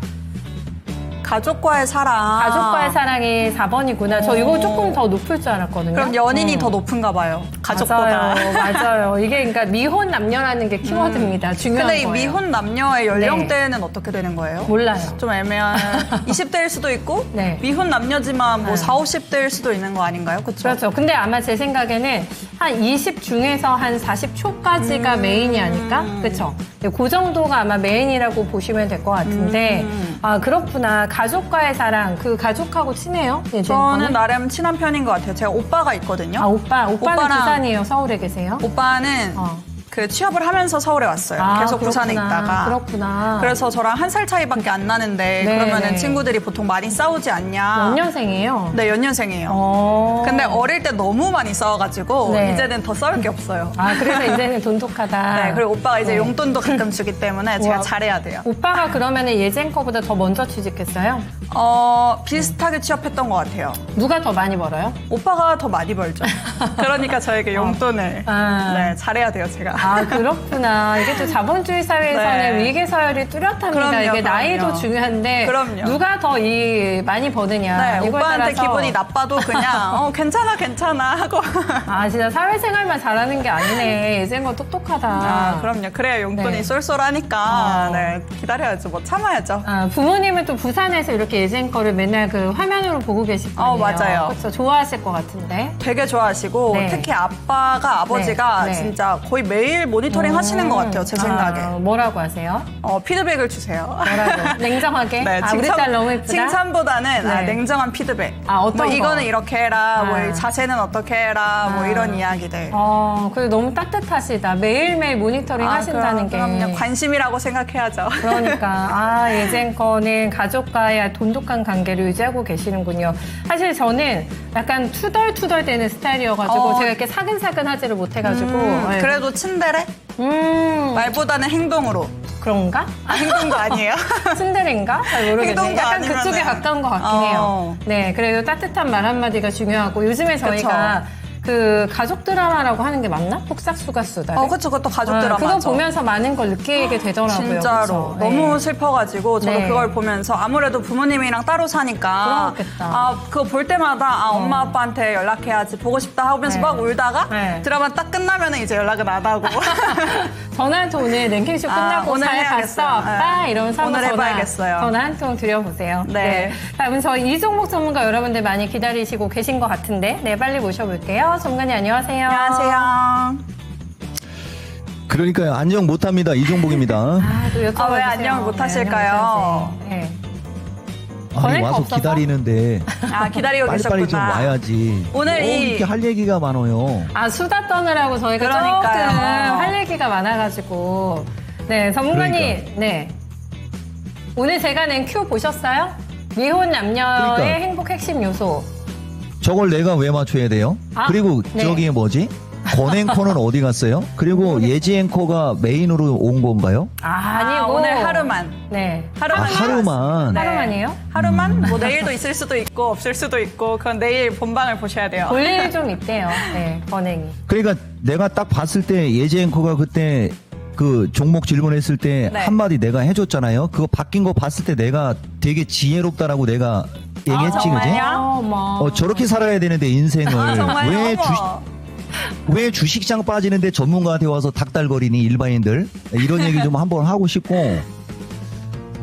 S2: 가족과의 사랑.
S3: 가족과의 사랑이 4번이구나. 저 이거 조금 더 높을 줄 알았거든요.
S2: 그럼 연인이 더 높은가 봐요. 가족보다.
S3: 맞아요. 이게 그러니까 미혼 남녀라는 게 키워드입니다. 중요한
S2: 근데 이
S3: 거예요.
S2: 미혼 남녀의 연령대는 어떻게 되는 거예요?
S3: 몰라요.
S2: 좀 애매한 20대일 수도 있고
S3: 네.
S2: 미혼 남녀지만 뭐
S3: 네.
S2: 40, 50대일 수도 있는 거 아닌가요? 그렇죠?
S3: 그렇죠. 근데 아마 제 생각에는 한 20 중에서 한 40초까지가 메인이 아닐까? 그렇죠. 그 정도가 아마 메인이라고 보시면 될 것 같은데 아 그렇구나. 가족과의 사랑, 그 가족하고 친해요? 네,
S2: 저는 나름 친한 편인 것 같아요. 제가 오빠가 있거든요.
S3: 아 오빠는
S2: 오빠랑-
S3: 부산이에요? 서울에 계세요?
S2: 오빠는 그 취업을 하면서 서울에 왔어요. 계속 부산에 있다가.
S3: 그렇구나.
S2: 그래서 저랑 한 살 차이밖에 안 나는데
S3: 네,
S2: 그러면은
S3: 네.
S2: 친구들이 보통 많이 싸우지 않냐.
S3: 몇 년생이에요?
S2: 네, 연년생이에요. 근데 어릴 때 너무 많이 싸워가지고
S3: 네.
S2: 이제는 더 싸울 게 없어요.
S3: 아 그래서 이제는 돈독하다.
S2: 네, 그리고 오빠가 이제
S3: 네.
S2: 용돈도 가끔 주기 때문에 제가
S3: 우와.
S2: 잘해야 돼요.
S3: 오빠가 그러면은 예전 거보다 더 먼저 취직했어요?
S2: 비슷하게 취업했던 것 같아요.
S3: 누가 더 많이 벌어요?
S2: 오빠가 더 많이 벌죠. 그러니까 저에게 용돈을
S3: 아.
S2: 네, 잘해야 돼요, 제가.
S3: 아 그렇구나. 이게 또 자본주의 사회에서는
S2: 네.
S3: 위계서열이 뚜렷합니다.
S2: 그럼요,
S3: 이게 나이도
S2: 그럼요.
S3: 중요한데
S2: 그럼요.
S3: 누가 더 많이 버느냐.
S2: 네,
S3: 이거에
S2: 오빠한테
S3: 따라서
S2: 기분이 나빠도 그냥 괜찮아 하고.
S3: 아 진짜 사회생활만 잘하는 게 아니네. 예전 거 똑똑하다.
S2: 아, 그럼요. 그래야 용돈이
S3: 네.
S2: 쏠쏠하니까 네, 기다려야죠. 뭐 참아야죠.
S3: 아, 부모님은 또 부산에서 이렇게 예전 거를 맨날 그 화면으로 보고 계실 거예요.
S2: 맞아요.
S3: 그렇죠. 좋아하실 것 같은데.
S2: 되게 좋아하시고
S3: 네.
S2: 특히 아빠가 아버지가
S3: 네.
S2: 진짜 거의 매일 모니터링 하시는 것 같아요. 제 생각에.
S3: 뭐라고 하세요?
S2: 피드백을 주세요.
S3: 뭐라고? 냉정하게?
S2: 네,
S3: 우리 딸 너무 예쁘다?
S2: 칭찬보다는
S3: 네.
S2: 냉정한 피드백.
S3: 어떤
S2: 뭐
S3: 거?
S2: 이거는 이렇게 해라,
S3: 아.
S2: 뭐 자세는 어떻게 해라, 뭐
S3: 아.
S2: 이런 이야기들.
S3: 그리고 너무 따뜻하시다. 매일매일 모니터링 하신다는 게.
S2: 그럼요. 관심이라고 생각해야죠.
S3: 그러니까 예전 거는 가족과의 돈독한 관계를 유지하고 계시는군요. 사실 저는 약간 투덜투덜대는 스타일이어가지고 제가 이렇게 사근사근하지를 못해가지고 네.
S2: 그래도 친데레? 말보다는 행동으로.
S3: 그런가?
S2: 행동도 아니에요?
S3: 츤데레인가? 잘 모르겠네요.
S2: 행동도
S3: 약간
S2: 아니면은-
S3: 그쪽에 가까운 것 같긴 해요. 네, 그래도 따뜻한 말 한마디가 중요하고 요즘에 저희가 그 가족 드라마라고 하는 게 맞나? 폭삭수가 수다.
S2: 그쵸. 그것도 가족 드라마.
S3: 그거 보면서 많은 걸 느끼게 되더라고요.
S2: 진짜로.
S3: 그쵸?
S2: 너무
S3: 네.
S2: 슬퍼가지고 저도
S3: 네.
S2: 그걸 보면서 아무래도 부모님이랑 따로 사니까.
S3: 그렇겠다.
S2: 그거 볼 때마다 엄마 아빠한테 연락해야지 보고 싶다 하면서
S3: 네.
S2: 막 울다가
S3: 네.
S2: 드라마 딱 끝나면 이제 연락은 안 하고.
S3: 전화한테 오늘 랭킹쇼 끝나고
S2: 오늘
S3: 잘
S2: 해야겠어요.
S3: 봤어 아빠
S2: 네.
S3: 이러면서
S2: 오늘
S3: 한번
S2: 해봐야겠어요.
S3: 전화 한 통 드려보세요.
S2: 네.
S3: 그럼 저희 이종목 전문가 여러분들 많이 기다리시고 계신 것 같은데 네 빨리 모셔볼게요. 전문가님 안녕하세요.
S2: 안녕하세요.
S5: 그러니까요. 안녕 못합니다. 이종복입니다.
S3: 또 여쭤봐주세요.
S2: 왜 안녕을 못
S3: 네,
S2: 하실까요?
S3: 네.
S5: 아니,
S3: 권할 거
S5: 와서
S3: 없어서?
S5: 기다리는데
S2: 기다리고 계셨구나.
S5: 빨리빨리 좀 와야지.
S2: 오늘
S5: 이렇게 할 얘기가 많아요.
S3: 수다 떠느라고 저희가
S2: 그러니까요.
S3: 조금 할 얘기가 많아가지고 네 전문가님
S5: 그러니까.
S3: 네 오늘 제가 낸 큐 보셨어요? 미혼 남녀의
S5: 그러니까.
S3: 행복 핵심 요소.
S5: 저걸 내가 왜 맞춰야 돼요? 그리고
S3: 네.
S5: 저기 뭐지? 권 앵커는 어디 갔어요? 그리고 예지 앵커가 메인으로 온 건가요?
S3: 아니고
S2: 오늘 하루만.
S3: 네.
S5: 하루만.
S2: 네.
S3: 하루만이에요?
S2: 하루만? 뭐 내일도 있을 수도 있고 없을 수도 있고 그건 내일 본방을 보셔야 돼요.
S3: 볼 일 좀 있대요. 네, 권행이.
S5: 그러니까 내가 딱 봤을 때 예지 앵커가 그때 그 종목 질문했을 때
S2: 네.
S5: 한마디 내가 해줬잖아요. 그거 바뀐 거 봤을 때 내가 되게 지혜롭다라고 내가 얘기했지, 그지?
S2: 정말요?
S3: 어머.
S5: 저렇게 살아야 되는데 인생을
S2: 정말요?
S5: 왜
S2: 어머.
S5: 왜 주식시장 빠지는데 전문가한테 와서 닥달거리니 일반인들 이런 얘기 좀 한번 하고 싶고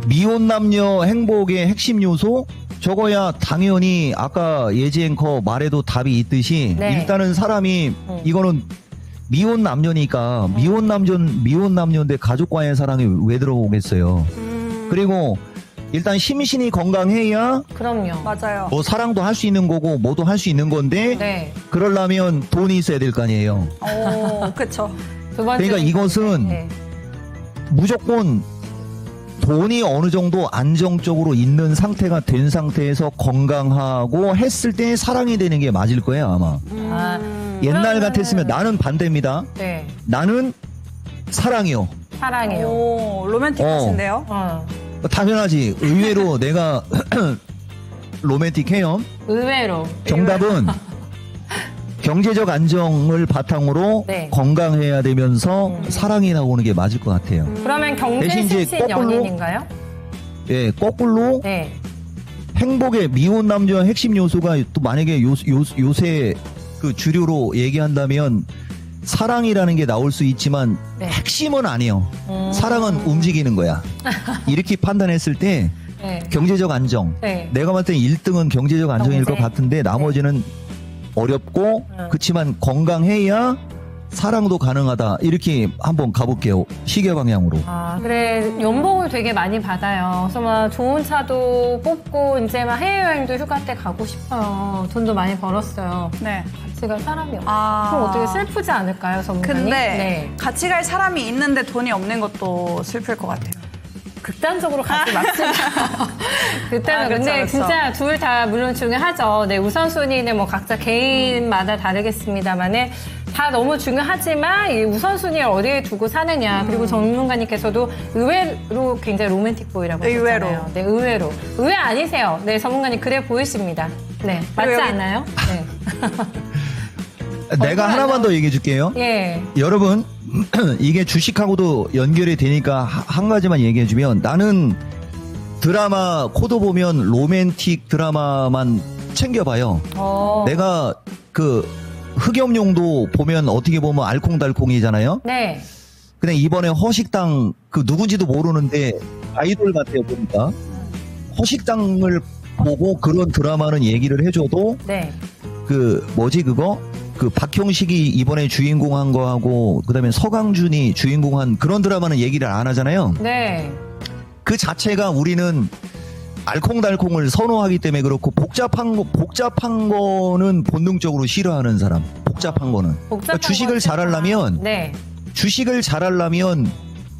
S5: 미혼 남녀 행복의 핵심 요소 저거야 당연히 아까 예지 앵커 말에도 답이 있듯이
S3: 네.
S5: 일단은 사람이 이거는 미혼 남녀니까 미혼 남녀인데 가족과의 사랑이 왜 들어오겠어요. 그리고 일단 심신이 건강해야
S3: 그럼요.
S2: 맞아요.
S5: 뭐 사랑도 할 수 있는 거고 뭐도 할 수 있는 건데
S3: 네.
S5: 그러려면 돈이 있어야 될 거 아니에요.
S2: 그쵸.
S3: 두 번째.
S5: 그러니까 이것은
S3: 네.
S5: 무조건 돈이 어느 정도 안정적으로 있는 상태가 된 상태에서 건강하고 했을 때 사랑이 되는 게 맞을 거예요, 아마. 옛날 같았으면 나는 반대입니다.
S3: 네.
S5: 나는 사랑이요.
S3: 사랑해요.
S2: 오, 로맨틱하신데요?
S5: 당연하지. 의외로 내가 로맨틱해요.
S3: 의외로.
S5: 정답은 경제적 안정을 바탕으로
S3: 네.
S5: 건강해야 되면서 사랑이 나오는 게 맞을 것 같아요.
S3: 그러면 경제
S5: 대신 이제
S3: 실신
S5: 거꾸로-
S3: 연인인가요?
S5: 예, 거꾸로
S3: 네.
S5: 행복의 미혼 남녀 핵심 요소가 또 만약에 요새 그 주류로 얘기한다면 사랑이라는 게 나올 수 있지만
S3: 네.
S5: 핵심은 아니에요. 사랑은 움직이는 거야. 이렇게 판단했을 때
S3: 네.
S5: 경제적 안정.
S3: 네.
S5: 내가 봤을 때 1등은 경제적 안정일
S3: 경제.
S5: 것 같은데 나머지는 어렵고 그렇지만 건강해야 사랑도 가능하다. 이렇게 한번 가볼게요. 시계 방향으로.
S3: 그래 연봉을 되게 많이 받아요. 그래서 막 좋은 차도 뽑고 이제 막 해외여행도 휴가 때 가고 싶어요. 돈도 많이 벌었어요.
S2: 네.
S3: 같이 갈 사람이 없어.
S2: 아.
S3: 그럼 어떻게 슬프지 않을까요, 전문가님?
S2: 근데
S3: 네.
S2: 같이 갈 사람이 있는데 돈이 없는 것도 슬플 것 같아요.
S3: 극단적으로 가지 맙습니다. 극단적으로.
S2: 그쵸,
S3: 근데
S2: 그쵸.
S3: 진짜 둘 다 물론 중요하죠. 네, 우선순위는 뭐 각자 개인마다 다르겠습니다만은 다 너무 중요하지만 이 우선순위를 어디에 두고 사느냐. 그리고 전문가님께서도 의외로 굉장히 로맨틱 보이라고
S2: 의외로.
S3: 하셨잖아요. 네, 의외로. 의외 아니세요. 네, 전문가님 그래 보이십니다. 네, 맞지
S2: 여기-
S3: 않나요? 네.
S5: 내가 하나만 더 얘기해 줄게요.
S3: 예.
S5: 여러분 이게 주식하고도 연결이 되니까 한 가지만 얘기해 주면 나는 드라마 코드 보면 로맨틱 드라마만 챙겨봐요. 내가 그 흑염룡도 보면 어떻게 보면 알콩달콩이잖아요.
S3: 네.
S5: 근데 이번에 허식당 그 누군지도 모르는데 아이돌 같아요 보니까 허식당을 보고 그런 드라마는 얘기를 해줘도
S3: 네.
S5: 그 뭐지 그거 그 박형식이 이번에 주인공 한 거하고 그다음에 서강준이 주인공 한 그런 드라마는 얘기를 안 하잖아요.
S3: 네.
S5: 그 자체가 우리는 알콩달콩을 선호하기 때문에 그렇고 복잡한 거는 본능적으로 싫어하는 사람. 복잡한 거는. 그러니까 주식을
S3: 거
S5: 잘하려면
S3: 네.
S5: 주식을 잘하려면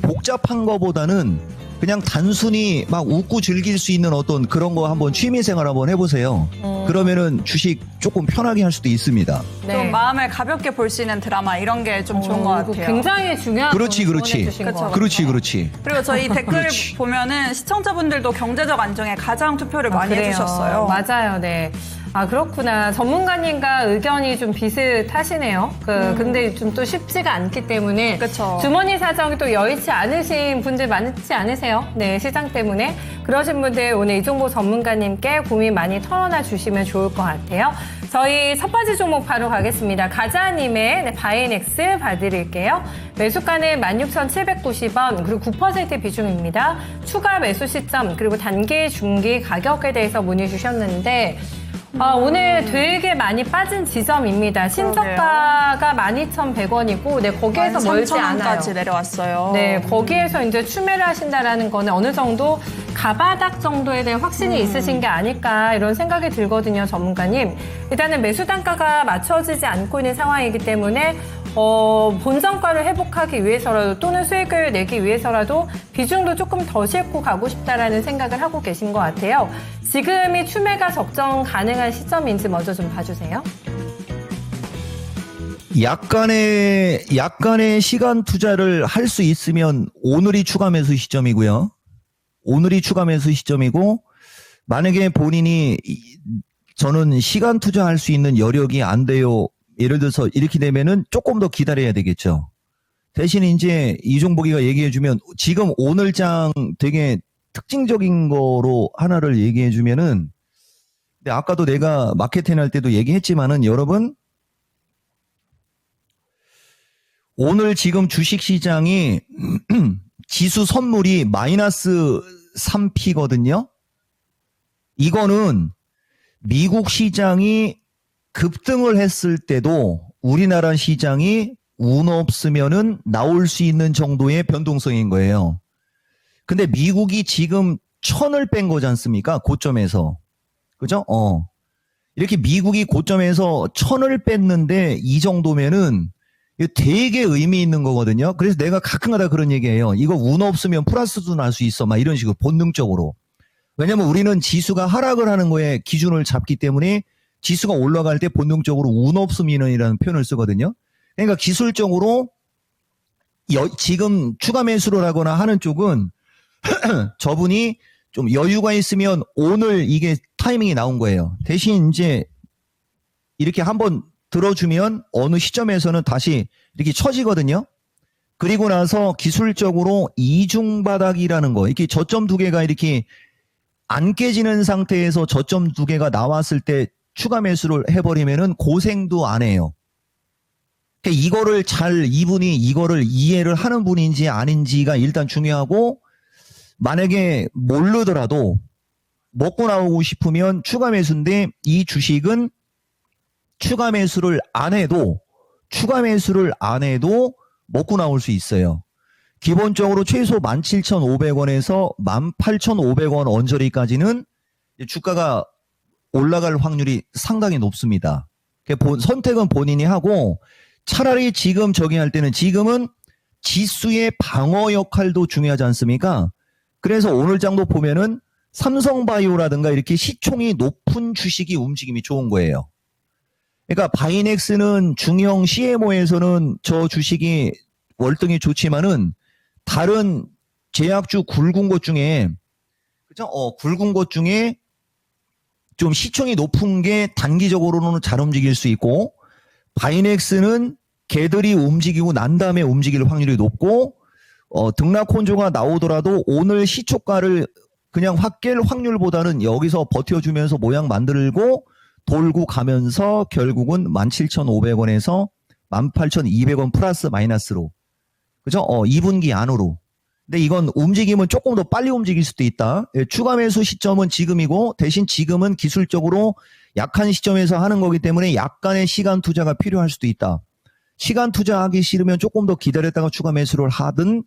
S5: 복잡한 거보다는 그냥 단순히 막 웃고 즐길 수 있는 어떤 그런 거 한번 취미생활 한번 해보세요. 그러면은 주식 조금 편하게 할 수도 있습니다.
S2: 좀 마음을 가볍게 볼 수 있는 드라마 이런 게 좀 좋은 것
S3: 이거
S2: 같아요.
S3: 굉장히 중요한
S5: 그렇지,
S3: 부분을
S5: 그렇지.
S3: 지원해 주신 것
S2: 그쵸,
S3: 같아요.
S5: 그렇지.
S2: 그리고 저희 댓글
S5: 그렇지.
S2: 보면은 시청자분들도 경제적 안정에 가장 투표를 많이
S3: 그래요.
S2: 해주셨어요.
S3: 맞아요, 네. 아, 그렇구나. 전문가님과 의견이 좀 비슷하시네요. 근데 좀 또 쉽지가 않기 때문에.
S2: 그쵸.
S3: 주머니 사정이 또 여의치 않으신 분들 많지 않으세요? 네, 시장 때문에. 그러신 분들 오늘 이종보 전문가님께 고민 많이 털어놔 주시면 좋을 것 같아요. 저희 첫 번째 종목 바로 가겠습니다. 가자님의 바이넥스 봐드릴게요. 매수가는 16,790원, 그리고 9% 비중입니다. 추가 매수 시점, 그리고 단기, 중기 가격에 대해서 문의 주셨는데, 오늘 되게 많이 빠진 지점입니다. 신저가가 12,100원이고, 네, 거기에서 멀지 않아요.
S2: 13,000원까지 내려왔어요.
S3: 네, 거기에서 이제 추매를 하신다라는 거는 어느 정도 가바닥 정도에 대한 확신이 있으신 게 아닐까 이런 생각이 들거든요, 전문가님. 일단은 매수 단가가 맞춰지지 않고 있는 상황이기 때문에 본전가를 회복하기 위해서라도 또는 수익을 내기 위해서라도 비중도 조금 더 싣고 가고 싶다라는 생각을 하고 계신 것 같아요. 지금이 추매가 적정 가능한 시점인지 먼저 좀 봐주세요.
S5: 약간의 시간 투자를 할 수 있으면 오늘이 추가 매수 시점이고요. 오늘이 추가 매수 시점이고, 만약에 본인이 저는 시간 투자할 수 있는 여력이 안 돼요. 예를 들어서 이렇게 되면은 조금 더 기다려야 되겠죠. 대신 이제 이종복이가 얘기해주면 지금 오늘장 되게 특징적인 거로 하나를 얘기해주면은, 근데 아까도 내가 마케팅 할 때도 얘기했지만은 여러분, 오늘 지금 주식시장이 지수 선물이 마이너스 3P거든요. 이거는 미국 시장이 급등을 했을 때도 우리나라 시장이 운 없으면은 나올 수 있는 정도의 변동성인 거예요. 근데 미국이 지금 1000을 뺀 거지 않습니까? 고점에서. 그죠? 이렇게 미국이 고점에서 1000을 뺐는데 이 정도면은 이거 되게 의미 있는 거거든요. 그래서 내가 가끔가다 그런 얘기해요. 이거 운 없으면 플러스도 날 수 있어. 막 이런 식으로 본능적으로. 왜냐면 우리는 지수가 하락을 하는 거에 기준을 잡기 때문에 지수가 올라갈 때 본능적으로 운 없음 인원이라는 표현을 쓰거든요. 그러니까 기술적으로 지금 추가 매수를 하거나 하는 쪽은 저분이 좀 여유가 있으면 오늘 이게 타이밍이 나온 거예요. 대신 이제 이렇게 한번 들어주면 어느 시점에서는 다시 이렇게 처지거든요. 그리고 나서 기술적으로 이중바닥이라는 거, 이렇게 저점 두 개가 이렇게 안 깨지는 상태에서 저점 두 개가 나왔을 때 추가 매수를 해버리면은 고생도 안 해요. 그러니까 이거를 이분이 이거를 이해를 하는 분인지 아닌지가 일단 중요하고, 만약에 모르더라도 먹고 나오고 싶으면 추가 매수인데 이 주식은 추가 매수를 안 해도 먹고 나올 수 있어요. 기본적으로 최소 17,500원에서 18,500원 언저리까지는 주가가 올라갈 확률이 상당히 높습니다. 선택은 본인이 하고, 차라리 지금 저기 할 때는 지금은 지수의 방어 역할도 중요하지 않습니까? 그래서 오늘 장도 보면은 삼성바이오라든가 이렇게 시총이 높은 주식이 움직임이 좋은 거예요. 그러니까 바이넥스는 중형 CMO에서는 저 주식이 월등히 좋지만은 다른 제약주 굵은 것 중에, 그죠? 굵은 것 중에 좀 시총이 높은 게 단기적으로는 잘 움직일 수 있고, 바이넥스는 걔들이 움직이고 난 다음에 움직일 확률이 높고, 등락 혼조가 나오더라도 오늘 시초가를 그냥 확 깰 확률보다는 여기서 버텨주면서 모양 만들고 돌고 가면서 결국은 17,500원에서 18,200원 플러스 마이너스로, 그죠? 2분기 안으로. 근데 이건 움직임은 조금 더 빨리 움직일 수도 있다. 추가 매수 시점은 지금이고, 대신 지금은 기술적으로 약한 시점에서 하는 거기 때문에 약간의 시간 투자가 필요할 수도 있다. 시간 투자하기 싫으면 조금 더 기다렸다가 추가 매수를 하든,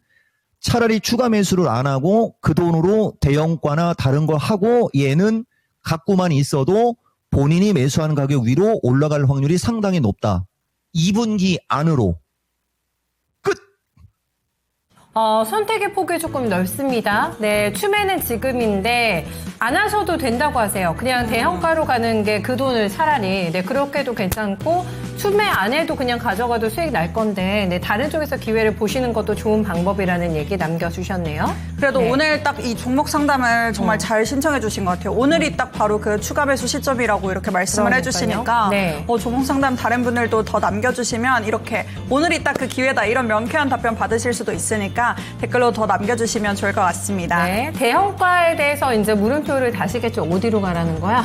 S5: 차라리 추가 매수를 안 하고 그 돈으로 대형과나 다른 거 하고 얘는 갖고만 있어도 본인이 매수하는 가격 위로 올라갈 확률이 상당히 높다. 2분기 안으로. 끝!
S3: 선택의 폭이 조금 넓습니다. 네, 추매는 지금인데 안 하셔도 된다고 하세요. 그냥 대형가로 가는 게 그 돈을 차라리 네, 그렇게 해도 괜찮고 추매 안 해도 그냥 가져가도 수익 날 건데 네, 다른 쪽에서 기회를 보시는 것도 좋은 방법이라는 얘기 남겨주셨네요.
S2: 그래도
S3: 네.
S2: 오늘 딱 이 종목 상담을 정말 잘 신청해 주신 것 같아요. 오늘이 딱 바로 그 추가 배수 시점이라고 이렇게 말씀을
S3: 그러니까요.
S2: 해주시니까
S3: 네.
S2: 종목 상담 다른 분들도 더 남겨주시면 이렇게 오늘이 딱 그 기회다 이런 명쾌한 답변 받으실 수도 있으니까 댓글로 더 남겨주시면 좋을 것 같습니다.
S3: 네, 대형가에 대해서 이제 물음표를 다시겠죠. 어디로 가라는 거야?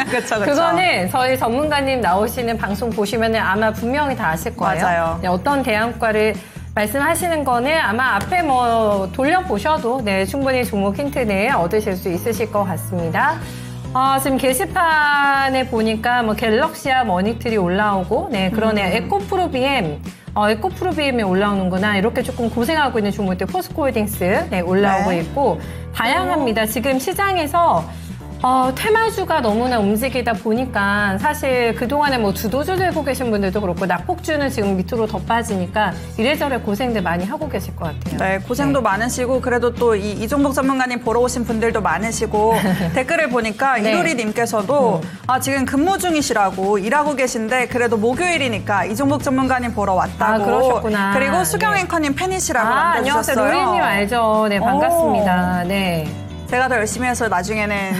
S2: 그렇죠, 그렇죠.
S3: 그거는 저희 전문가님 나오시는 방송 보시면 아마 분명히 다 아실 거예요.
S2: 맞아요.
S3: 네, 어떤 대형가를 말씀하시는 거는 아마 앞에 뭐 돌려보셔도 네, 충분히 종목 힌트를 얻으실 수 있으실 것 같습니다. 지금 게시판에 보니까 뭐 갤럭시와 머니트리 올라오고, 네, 그러네요. 에코프로비엠이 올라오는구나. 이렇게 조금 고생하고 있는 종목들 포스코홀딩스, 네, 올라오고
S2: 네.
S3: 있고, 다양합니다. 지금 시장에서 테마주가 너무나 움직이다 보니까 사실 그동안에 뭐 주도주 들고 계신 분들도 그렇고 낙폭주는 지금 밑으로 더 빠지니까 이래저래 고생들 많이 하고 계실 것 같아요.
S2: 네, 고생도 많으시고 그래도 또 이종복 전문가님 보러 오신 분들도 많으시고 댓글을 보니까
S3: 네.
S2: 이효리님께서도 지금 근무 중이시라고 일하고 계신데 그래도 목요일이니까 이종복 전문가님 보러 왔다고.
S3: 그러셨구나.
S2: 그리고 수경
S3: 네.
S2: 앵커님 팬이시라고
S3: 안녕하세요.
S2: 남겨주셨어요.
S3: 로리님 알죠? 네, 반갑습니다. 네.
S2: 제가 더 열심히 해서 나중에는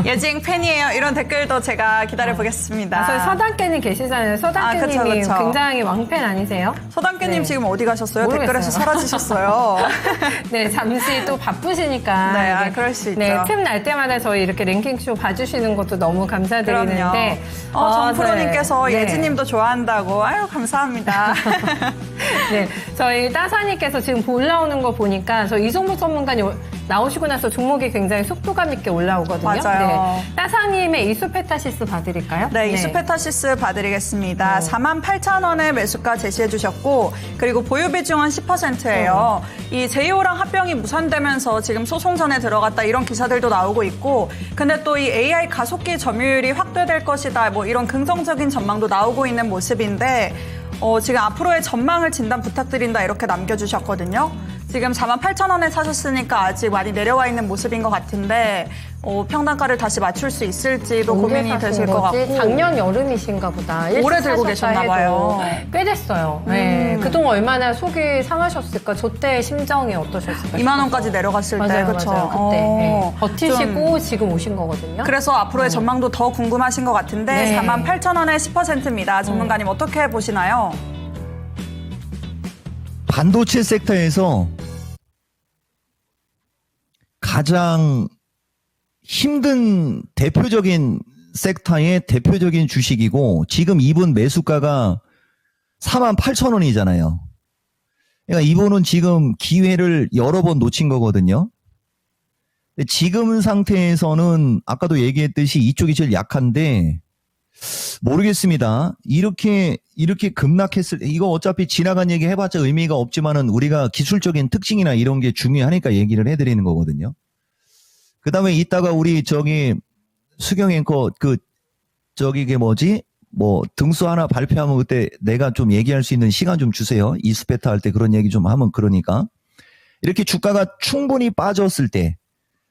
S2: 예징 팬이에요. 이런 댓글도 제가 기다려보겠습니다.
S3: 저희 서당깨님 계시잖아요. 서당깨님이
S2: 그쵸.
S3: 굉장히 왕팬 아니세요?
S2: 서당깨님
S3: 네.
S2: 지금 어디 가셨어요?
S3: 모르겠어요.
S2: 댓글에서 사라지셨어요.
S3: 네, 잠시 또 바쁘시니까.
S2: 네,
S3: 이게,
S2: 그럴 수 있죠.
S3: 네, 틈 날 때마다 저희 이렇게 랭킹쇼 봐주시는 것도 너무 감사드리는데.
S2: 정프로님께서
S3: 네.
S2: 예지님도 좋아한다고. 아유, 감사합니다.
S3: 네, 저희 따사님께서 지금 올라오는 거 보니까 저 이종복 전문가님 나오시고 나서 종목이 굉장히 속도감 있게 올라오거든요.
S2: 맞아요.
S3: 네, 따사님의 이수페타시스 봐드릴까요?
S2: 네, 이수페타시스 봐드리겠습니다. 48,000원에 매수가 제시해 주셨고 그리고 보유 비중은 10%예요. 이 제이오랑 합병이 무산되면서 지금 소송전에 들어갔다 이런 기사들도 나오고 있고 근데 또 이 AI 가속기 점유율이 확대될 것이다 뭐 이런 긍정적인 전망도 나오고 있는 모습인데 지금 앞으로의 전망을 진단 부탁드린다 이렇게 남겨주셨거든요. 지금 48,000원에 사셨으니까 아직 많이 내려와 있는 모습인 것 같은데 평단가를 다시 맞출 수 있을지도 고민이 되실 것 같고
S3: 작년 여름이신가 보다.
S2: 오래 들고 계셨나 봐요.
S3: 꽤 됐어요. 네. 그동안 얼마나 속이 상하셨을까. 저 때 심정이 어떠셨을까.
S2: 2만 원까지 내려갔을 때
S3: 맞아요,
S2: 그렇죠.
S3: 맞아요. 그때 네. 버티시고
S2: 좀
S3: 지금 오신 거거든요.
S2: 그래서 앞으로의 전망도 더 궁금하신 것 같은데
S3: 네.
S2: 48,000원에 10%입니다. 전문가님 어떻게 보시나요?
S5: 반도체 섹터에서 가장 힘든 대표적인 섹터의 대표적인 주식이고 지금 이분 매수가가 48,000원이잖아요. 그러니까 이분은 지금 기회를 여러 번 놓친 거거든요. 근데 지금 상태에서는 아까도 얘기했듯이 이쪽이 제일 약한데 모르겠습니다. 이렇게 급락했을 때 이거 어차피 지나간 얘기 해봤자 의미가 없지만은 우리가 기술적인 특징이나 이런 게 중요하니까 얘기를 해드리는 거거든요. 그 다음에 이따가 우리 수경 앵커 등수 하나 발표하면 그때 내가 좀 얘기할 수 있는 시간 좀 주세요. 이수페타 할 때 그런 얘기 좀 하면 그러니까. 이렇게 주가가 충분히 빠졌을 때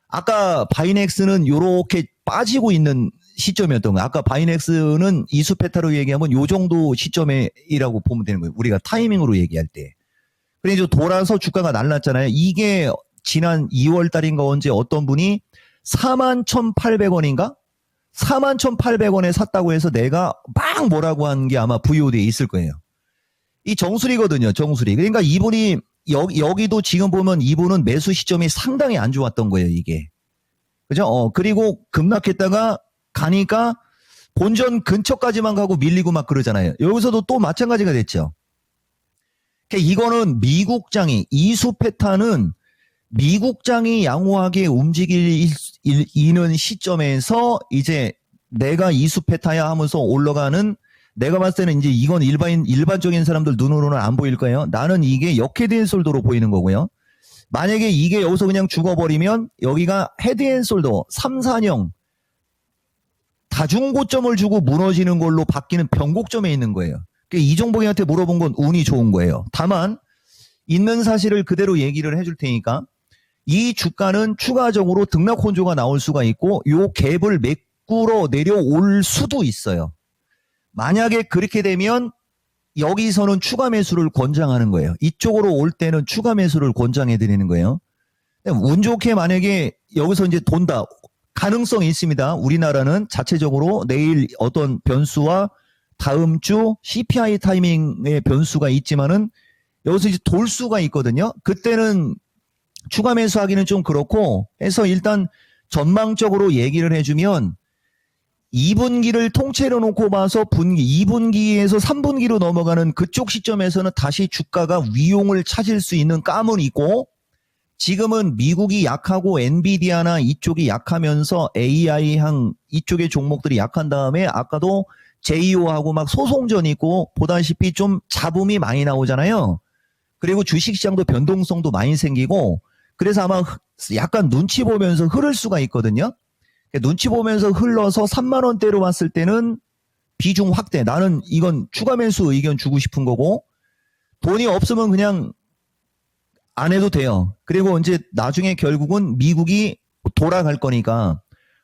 S5: 아까 바이넥스는 요렇게 빠지고 있는 시점이었던 거예요. 아까 바이넥스는 이수페타로 얘기하면 요 정도 시점이라고 보면 되는 거예요. 우리가 타이밍으로 얘기할 때. 그래 이제 돌아서 주가가 날랐잖아요. 이게 지난 2월 달인가 언제 어떤 분이 41,800원인가? 41,800원에 샀다고 해서 내가 막 뭐라고 한 게 아마 VOD에 있을 거예요. 이 정수리거든요. 정수리. 그러니까 이분이 여기도 지금 보면 이분은 매수 시점이 상당히 안 좋았던 거예요. 이게. 그죠? 그리고 급락했다가 가니까 본전 근처까지만 가고 밀리고 막 그러잖아요. 여기서도 또 마찬가지가 됐죠. 그러니까 이거는 미국장이 이수페타는 미국장이 양호하게 움직이는 시점에서 이제 내가 이수페타야 하면서 올라가는 내가 봤을 때는 이제 이건 일반적인 사람들 눈으로는 안 보일 거예요. 나는 이게 역헤드앤솔더로 보이는 거고요. 만약에 이게 여기서 그냥 죽어버리면 여기가 헤드앤솔더 3, 4형 다중고점을 주고 무너지는 걸로 바뀌는 변곡점에 있는 거예요. 그러니까 이종복이한테 물어본 건 운이 좋은 거예요. 다만 있는 사실을 그대로 얘기를 해줄 테니까 이 주가는 추가적으로 등락 혼조가 나올 수가 있고 요 갭을 메꾸러 내려올 수도 있어요. 만약에 그렇게 되면 여기서는 추가 매수를 권장하는 거예요. 이쪽으로 올 때는 추가 매수를 권장해 드리는 거예요. 운 좋게 만약에 여기서 이제 돈다. 가능성이 있습니다. 우리나라는 자체적으로 내일 어떤 변수와 다음 주 CPI 타이밍의 변수가 있지만은 여기서 이제 돌 수가 있거든요. 그때는 추가 매수하기는 좀 그렇고 해서 일단 전망적으로 얘기를 해주면 2분기를 통째로 놓고 봐서 2분기에서 3분기로 넘어가는 그쪽 시점에서는 다시 주가가 위용을 찾을 수 있는 감은 있고 지금은 미국이 약하고 엔비디아나 이쪽이 약하면서 AI향 이쪽의 종목들이 약한 다음에 아까도 제이오하고 막 소송전 있고 보다시피 좀 잡음이 많이 나오잖아요. 그리고 주식시장도 변동성도 많이 생기고 그래서 아마 약간 눈치 보면서 흐를 수가 있거든요. 눈치 보면서 흘러서 3만 원대로 왔을 때는 비중 확대. 나는 이건 추가 매수 의견 주고 싶은 거고 돈이 없으면 그냥 안 해도 돼요. 그리고 이제 나중에 결국은 미국이 돌아갈 거니까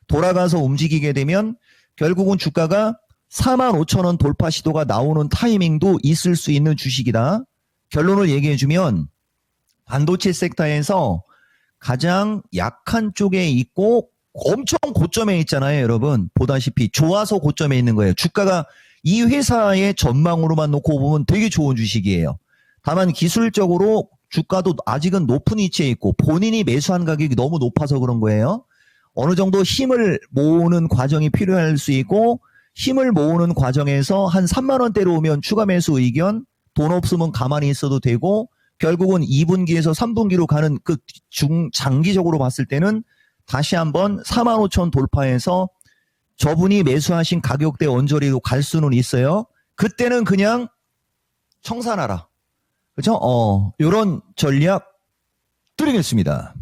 S5: 돌아가서 움직이게 되면 결국은 주가가 45,000원 돌파 시도가 나오는 타이밍도 있을 수 있는 주식이다. 결론을 얘기해 주면 반도체 섹터에서 가장 약한 쪽에 있고 엄청 고점에 있잖아요, 여러분. 보다시피 좋아서 고점에 있는 거예요. 주가가 이 회사의 전망으로만 놓고 보면 되게 좋은 주식이에요. 다만 기술적으로 주가도 아직은 높은 위치에 있고 본인이 매수한 가격이 너무 높아서 그런 거예요. 어느 정도 힘을 모으는 과정이 필요할 수 있고 힘을 모으는 과정에서 한 3만 원대로 오면 추가 매수 의견, 돈 없으면 가만히 있어도 되고 결국은 2분기에서 3분기로 가는 그 장기적으로 봤을 때는 다시 한번 45,000 돌파해서 저분이 매수하신 가격대 언저리로 갈 수는 있어요. 그때는 그냥 청산하라. 그죠? 요런 전략 드리겠습니다.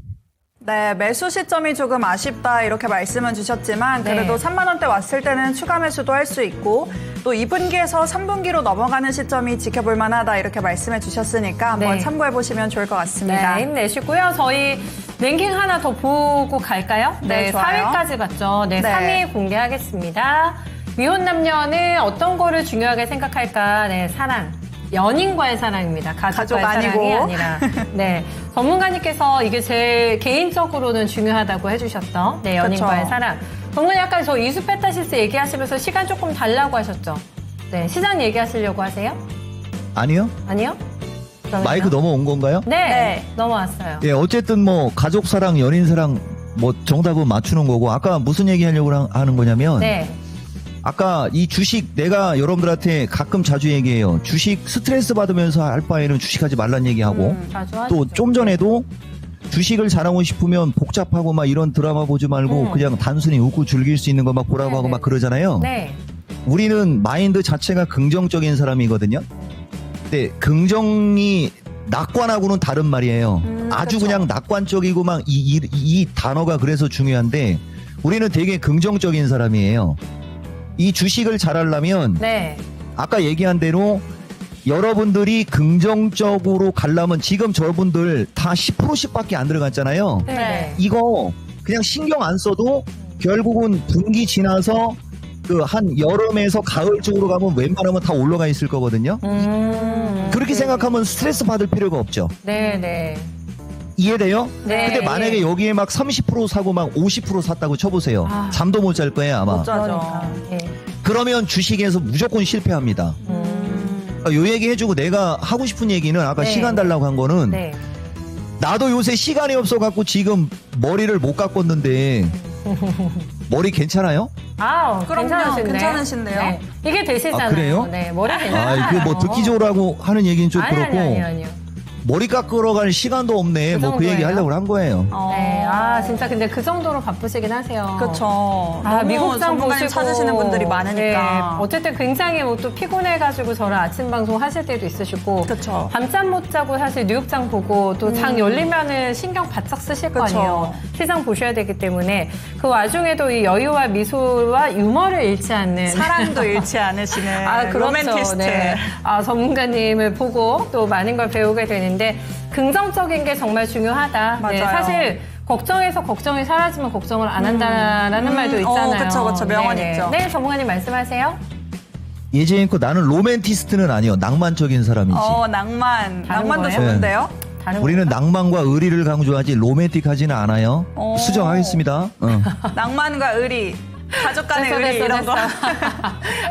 S2: 네, 매수 시점이 조금 아쉽다 이렇게 말씀은 주셨지만 그래도
S3: 네.
S2: 3만 원대 왔을 때는 추가 매수도 할 수 있고 또 2분기에서 3분기로 넘어가는 시점이 지켜볼 만하다 이렇게 말씀해 주셨으니까 한번
S3: 네.
S2: 참고해 보시면 좋을 것 같습니다.
S3: 네, 힘내시고요. 저희 랭킹 하나 더 보고 갈까요?
S2: 네, 좋아요.
S3: 4위까지 봤죠. 네,
S2: 네.
S3: 3위 공개하겠습니다. 미혼 남녀는 어떤 거를 중요하게 생각할까? 네, 사랑. 연인과의 사랑입니다. 가족과의
S2: 가족 아니고.
S3: 사랑이 아니라. 네. 전문가님께서 이게 제일 개인적으로는 중요하다고 해주셨던 네, 연인과의
S2: 그쵸.
S3: 사랑. 전문가 약간 저 이수페타시스 얘기하시면서 시간 조금 달라고 하셨죠? 네. 시장 얘기하시려고 하세요?
S5: 아니요?
S3: 아니요? 그러면요?
S5: 마이크 넘어온 건가요?
S3: 네.
S2: 네.
S3: 넘어왔어요.
S5: 예, 어쨌든 뭐 가족 사랑, 연인 사랑 뭐 정답은 맞추는 거고 아까 무슨 얘기 하려고 하는 거냐면
S3: 네.
S5: 아까 이 주식 내가 여러분들한테 가끔 자주 얘기해요. 주식 스트레스 받으면서 할 바에는 주식하지 말란 얘기하고
S3: 자주 하시죠.
S5: 또 좀 전에도 주식을 잘하고 싶으면 복잡하고 막 이런 드라마 보지 말고 그냥 단순히 웃고 즐길 수 있는 거 막 보라고
S3: 네네.
S5: 하고 막 그러잖아요.
S3: 네.
S5: 우리는 마인드 자체가 긍정적인 사람이거든요. 근데 긍정이 낙관하고는 다른 말이에요. 아주
S2: 그쵸.
S5: 그냥 낙관적이고 막 이 단어가 그래서 중요한데 우리는 되게 긍정적인 사람이에요. 이 주식을 잘하려면
S3: 네.
S5: 아까 얘기한 대로 여러분들이 긍정적으로 가려면 지금 저분들 다 10%씩밖에 안 들어갔잖아요.
S3: 네.
S5: 이거 그냥 신경 안 써도 결국은 분기 지나서 그 한 여름에서 가을 쪽으로 가면 웬만하면 다 올라가 있을 거거든요. 그렇게 생각하면 스트레스 받을 필요가 없죠.
S3: 네, 네.
S5: 이해돼요?
S3: 네.
S5: 근데 만약에 여기에 막 30% 사고 막 50% 샀다고 쳐보세요.
S3: 아.
S5: 잠도 못 잘 거예요 아마.
S2: 못 자죠.
S3: 그러니까. 네.
S5: 그러면 주식에서 무조건 실패합니다. 요 얘기 해주고 내가 하고 싶은 얘기는 아까
S3: 네.
S5: 시간 달라고 한 거는
S3: 네.
S5: 나도 요새 시간이 없어갖고 지금 머리를 못 깎았는데 머리 괜찮아요?
S3: 아,
S2: 그럼요.
S3: 괜찮으신데.
S2: 괜찮으신데요?
S3: 네. 이게 되시잖아요.
S5: 아, 그래요?
S3: 네, 머리 괜찮아요.
S5: 아, 그 뭐 듣기 좋으라고 하는 얘기는 좀 그렇고
S3: 아니요.
S5: 머리 깎으러 갈 시간도 없네.
S3: 그
S5: 뭐 그 얘기
S3: 정도예요?
S5: 하려고 한 거예요.
S3: 네, 진짜 근데 그 정도로 바쁘시긴 하세요.
S2: 그렇죠.
S3: 아, 미국장
S2: 전문가님
S3: 보시고
S2: 찾으시는 분들이 많으니까.
S3: 네, 어쨌든 굉장히 뭐 또 피곤해가지고 저랑 아침 방송 하실 때도 있으시고.
S2: 그쵸.
S3: 밤잠 못 자고 사실 뉴욕장 보고 또 장 열리면은 신경 바짝 쓰실 거
S2: 그쵸.
S3: 아니에요. 시장 보셔야 되기 때문에 그 와중에도 이 여유와 미소와 유머를 잃지 않는.
S2: 사랑도 잃지 않으시는
S3: 아, 그렇죠.
S2: 로맨티스트.
S3: 네. 아, 전문가님을 보고 또 많은 걸 배우게 되는데 있는데 긍정적인 게 정말 중요하다.
S2: 맞아요.
S3: 사실 걱정해서 걱정이 사라지면 걱정을 안 한다라는 말도 있잖아요.
S2: 그쵸. 명언
S3: 네네.
S2: 있죠.
S3: 네, 전문가님 말씀하세요.
S5: 예제인코 나는 로맨티스트는 아니요. 낭만적인 사람이지.
S2: 낭만도
S3: 거예요?
S2: 좋은데요?
S3: 다른
S5: 우리는
S3: 건가요?
S5: 낭만과 의리를 강조하지 로맨틱하지는 않아요. 수정하겠습니다.
S2: 낭만과 의리, 가족 간의 의리 이런 거.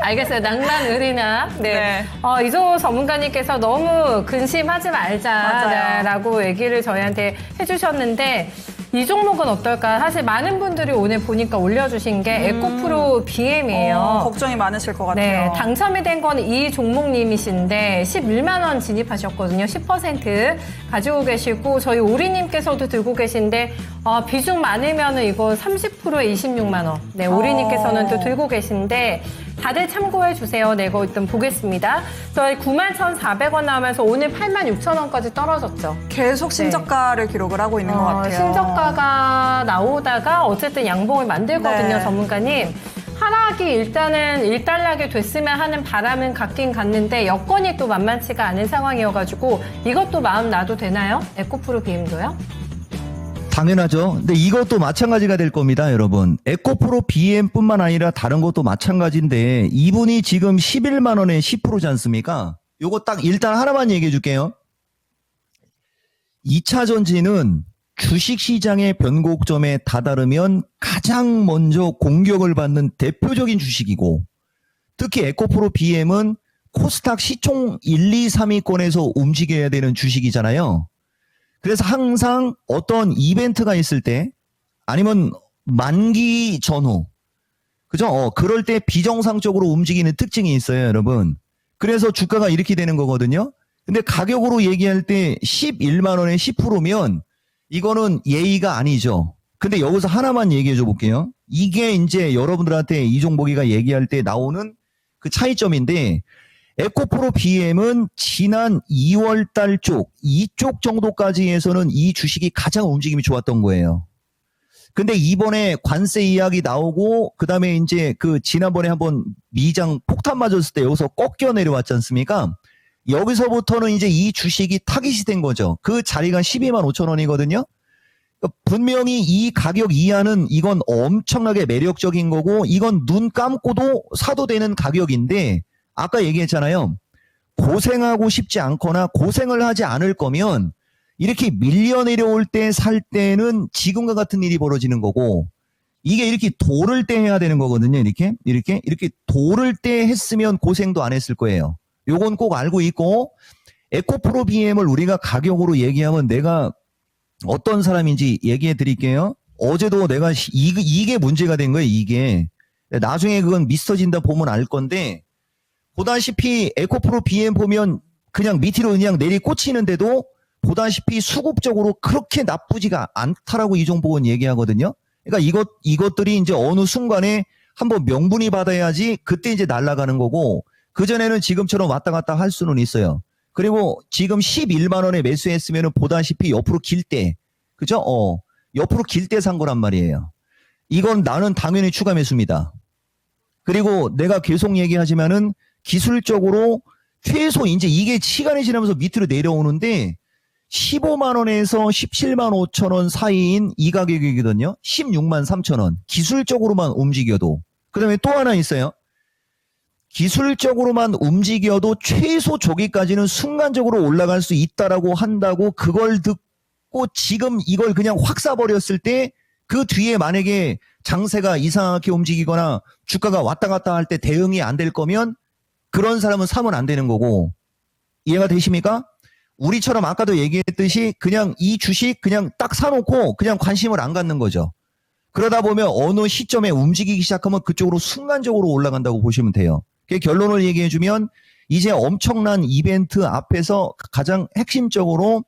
S3: 알겠어요. 낭만 의리나. 네.
S2: 네.
S3: 이종호 전문가님께서 너무 근심하지
S2: 맞아요.
S3: 말자라고 얘기를 저희한테 해주셨는데 이 종목은 어떨까? 사실 많은 분들이 오늘 보니까 올려주신 게 에코프로 BM이에요.
S2: 걱정이 많으실 것
S3: 네,
S2: 같아요.
S3: 당첨이 된 건 이 종목님이신데 11만 원 진입하셨거든요. 10% 가지고 계시고 저희 오리님께서도 들고 계신데 비중 많으면은 이거 30%에 26만 원. 네, 오리님께서는 또 들고 계신데 다들 참고해 주세요. 네, 이거 일단 보겠습니다. 저희 91,400원 나오면서 오늘 86,000원까지 떨어졌죠.
S2: 계속 신저가를 기록을 하고 있는 것 같아요.
S3: 신저가가 나오다가 어쨌든 양봉을 만들거든요,
S2: 네.
S3: 전문가님. 하락이 일단은 일단락이 됐으면 하는 바람은 같긴 같는데 여건이 또 만만치가 않은 상황이어가지고 이것도 마음 놔도 되나요? 에코프로 BM도요?
S5: 당연하죠. 근데 이것도 마찬가지가 될 겁니다, 여러분. 에코프로 BM뿐만 아니라 다른 것도 마찬가지인데 이분이 지금 11만 원에 10%지 않습니까? 요거 딱 일단 하나만 얘기해 줄게요. 2차 전지는 주식시장의 변곡점에 다다르면 가장 먼저 공격을 받는 대표적인 주식이고 특히 에코프로 BM은 코스닥 시총 1, 2, 3위권에서 움직여야 되는 주식이잖아요. 그래서 항상 어떤 이벤트가 있을 때 아니면 만기 전후 그죠? 그럴 때 비정상적으로 움직이는 특징이 있어요, 여러분. 그래서 주가가 이렇게 되는 거거든요. 근데 가격으로 얘기할 때 11만 원에 10%면 이거는 예의가 아니죠. 근데 여기서 하나만 얘기해 줘 볼게요. 이게 이제 여러분들한테 이종복이가 얘기할 때 나오는 그 차이점인데 에코프로 BM은 지난 2월 달 이쪽 정도까지에서는 이 주식이 가장 움직임이 좋았던 거예요. 근데 이번에 관세 이야기 나오고 그다음에 이제 그 지난번에 한번 미장 폭탄 맞았을 때 여기서 꺾여 내려왔지 않습니까? 여기서부터는 이제 이 주식이 타깃이 된 거죠. 그 자리가 12만 5천 원이거든요. 분명히 이 가격 이하는 이건 엄청나게 매력적인 거고 이건 눈 감고도 사도 되는 가격인데 아까 얘기했잖아요. 고생하고 싶지 않거나 고생을 하지 않을 거면 이렇게 밀려 내려올 때 살 때는 지금과 같은 일이 벌어지는 거고 이게 이렇게 도를 때 해야 되는 거거든요. 이렇게 도를 때 했으면 고생도 안 했을 거예요. 요건 꼭 알고 있고 에코프로 BM을 우리가 가격으로 얘기하면 내가 어떤 사람인지 얘기해 드릴게요. 어제도 내가 이게 문제가 된 거예요. 이게 나중에 그건 미스터진다 보면 알 건데 보다시피 에코프로 BM 보면 그냥 밑으로 그냥 내리 꽂히는데도 보다시피 수급적으로 그렇게 나쁘지가 않다라고 이종복은 얘기하거든요. 그러니까 이것들이 이제 어느 순간에 한번 명분이 받아야지 그때 이제 날아가는 거고 그전에는 지금처럼 왔다 갔다 할 수는 있어요. 그리고 지금 11만 원에 매수했으면 보다시피 옆으로 길 때, 그죠? 옆으로 길 때 산 거란 말이에요. 이건 나는 당연히 추가 매수입니다. 그리고 내가 계속 얘기하지만은 기술적으로 최소 이제 이게 시간이 지나면서 밑으로 내려오는데 15만 원에서 17만 5천 원 사이인 이 가격이거든요. 16만 3천 원. 기술적으로만 움직여도. 그 다음에 또 하나 있어요. 기술적으로만 움직여도 최소 저기까지는 순간적으로 올라갈 수 있다라고 한다고 그걸 듣고 지금 이걸 그냥 확 사버렸을 때 그 뒤에 만약에 장세가 이상하게 움직이거나 주가가 왔다 갔다 할 때 대응이 안 될 거면 그런 사람은 사면 안 되는 거고 이해가 되십니까? 우리처럼 아까도 얘기했듯이 그냥 이 주식 그냥 딱 사놓고 그냥 관심을 안 갖는 거죠. 그러다 보면 어느 시점에 움직이기 시작하면 그쪽으로 순간적으로 올라간다고 보시면 돼요. 결론을 얘기해주면 이제 엄청난 이벤트 앞에서 가장 핵심적으로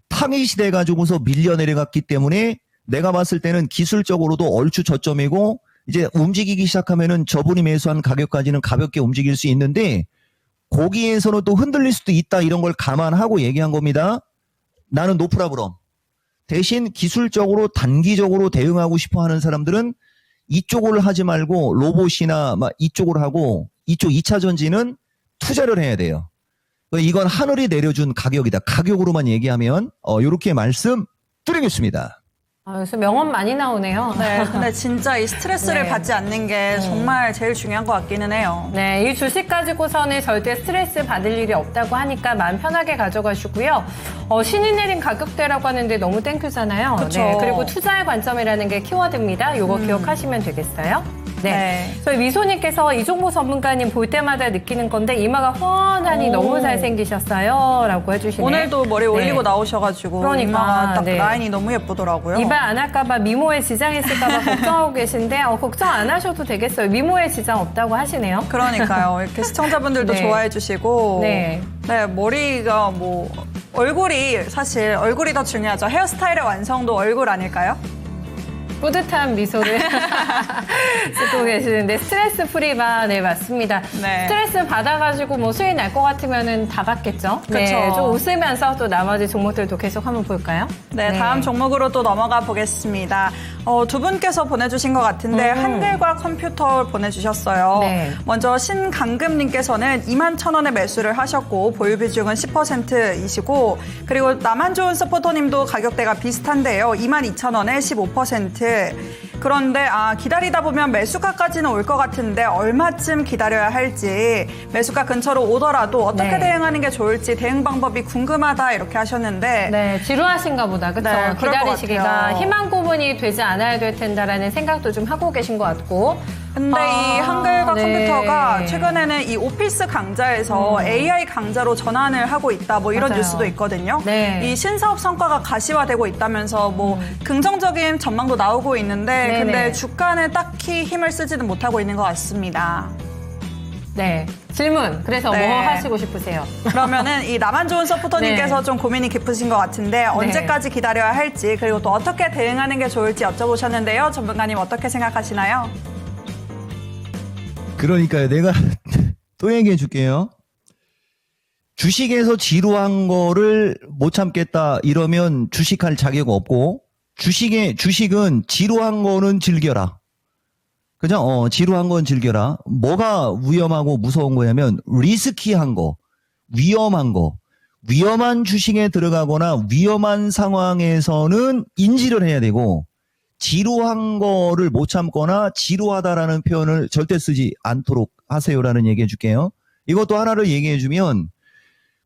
S5: 타깃이 돼가지고서 밀려 내려갔기 때문에 내가 봤을 때는 기술적으로도 얼추 저점이고 이제 움직이기 시작하면은 저분이 매수한 가격까지는 가볍게 움직일 수 있는데 거기에서는 또 흔들릴 수도 있다 이런 걸 감안하고 얘기한 겁니다. 나는 노프라브럼. 대신 기술적으로 단기적으로 대응하고 싶어 하는 사람들은 이쪽을 하지 말고 로봇이나 막 이쪽을 하고 이쪽 2차 전지는 투자를 해야 돼요. 이건 하늘이 내려준 가격이다. 가격으로만 얘기하면 이렇게 말씀드리겠습니다.
S3: 요새 명언 많이 나오네요.
S2: 네, 근데 진짜 이 스트레스를
S3: 네.
S2: 받지 않는 게 정말 제일 중요한 것 같기는 해요.
S3: 네, 이 주식 가지고서는 절대 스트레스 받을 일이 없다고 하니까 마음 편하게 가져가시고요. 신이 내린 가격대라고 하는데 너무 땡큐잖아요.
S2: 그쵸.
S3: 네, 그리고 투자의 관점이라는 게 키워드입니다. 요거 기억하시면 되겠어요. 네.
S2: 네.
S3: 저희 미소님께서 이종모 전문가님 볼 때마다 느끼는 건데 이마가 훤하니
S2: 오.
S3: 너무 잘생기셨어요. 라고 해주시네요.
S2: 오늘도 머리 올리고
S3: 네.
S2: 나오셔가지고
S3: 그러니까,
S2: 이마가 딱
S3: 네.
S2: 라인이 너무 예쁘더라고요.
S3: 이발 안 할까봐 미모에 지장 있을까봐 걱정하고 계신데 걱정 안 하셔도 되겠어요. 미모에 지장 없다고 하시네요.
S2: 그러니까요. 이렇게 시청자분들도
S3: 네.
S2: 좋아해 주시고.
S3: 네.
S2: 네, 머리가 뭐, 얼굴이, 사실 얼굴이 더 중요하죠. 헤어스타일의 완성도 얼굴 아닐까요?
S3: 뿌듯한 미소를 쓰고 계시는데 스트레스 프리바 네 맞습니다.
S2: 네.
S3: 스트레스 받아가지고 뭐 수익 날 것 같으면은 다 받겠죠. 네,
S2: 그쵸.
S3: 좀 웃으면서 또 나머지 종목들도 계속 한번 볼까요?
S2: 네, 다음 종목으로 또 넘어가 보겠습니다. 두 분께서 보내주신 것 같은데 한글과 컴퓨터 보내주셨어요.
S3: 네.
S2: 먼저 신강금님께서는 21,000원에 매수를 하셨고 보유 비중은 10%이시고 그리고 나만 좋은 서포터님도 가격대가 비슷한데요. 22,000원에 15%. 그런데 기다리다 보면 매수가까지는 올 것 같은데 얼마쯤 기다려야 할지 매수가 근처로 오더라도 어떻게
S3: 네.
S2: 대응하는 게 좋을지 대응 방법이 궁금하다 이렇게 하셨는데
S3: 네, 지루하신가 보다. 그렇죠?
S2: 네, 그럴 것
S3: 기다리시기가
S2: 같아요.
S3: 희망 고문이 되지 않아야 될 텐다라는 생각도 좀 하고 계신 것 같고.
S2: 근데 이 한글과
S3: 네.
S2: 컴퓨터가 최근에는 이 오피스 강좌에서 AI 강좌로 전환을 하고 있다 뭐 이런
S3: 맞아요.
S2: 뉴스도 있거든요.
S3: 네.
S2: 이 신사업 성과가 가시화되고 있다면서 뭐 긍정적인 전망도 나오고 있는데
S3: 네네.
S2: 근데 주가는 딱히 힘을 쓰지는 못하고 있는 것 같습니다.
S3: 네. 질문. 그래서
S2: 네.
S3: 뭐 하시고 싶으세요?
S2: 그러면은 이 나만 좋은 서포터님께서
S3: 네.
S2: 좀 고민이 깊으신 것 같은데 언제까지 기다려야 할지 그리고 또 어떻게 대응하는 게 좋을지 여쭤보셨는데요. 전문가님 어떻게 생각하시나요?
S5: 그러니까요. 내가 또 얘기해 줄게요. 주식에서 지루한 거를 못 참겠다 이러면 주식할 자격 없고 주식은 지루한 거는 즐겨라. 그죠? 지루한 건 즐겨라. 뭐가 위험하고 무서운 거냐면 리스키한 거, 위험한 거. 위험한 주식에 들어가거나 위험한 상황에서는 인지를 해야 되고 지루한 거를 못 참거나 지루하다라는 표현을 절대 쓰지 않도록 하세요라는 얘기해 줄게요. 이것도 하나를 얘기해 주면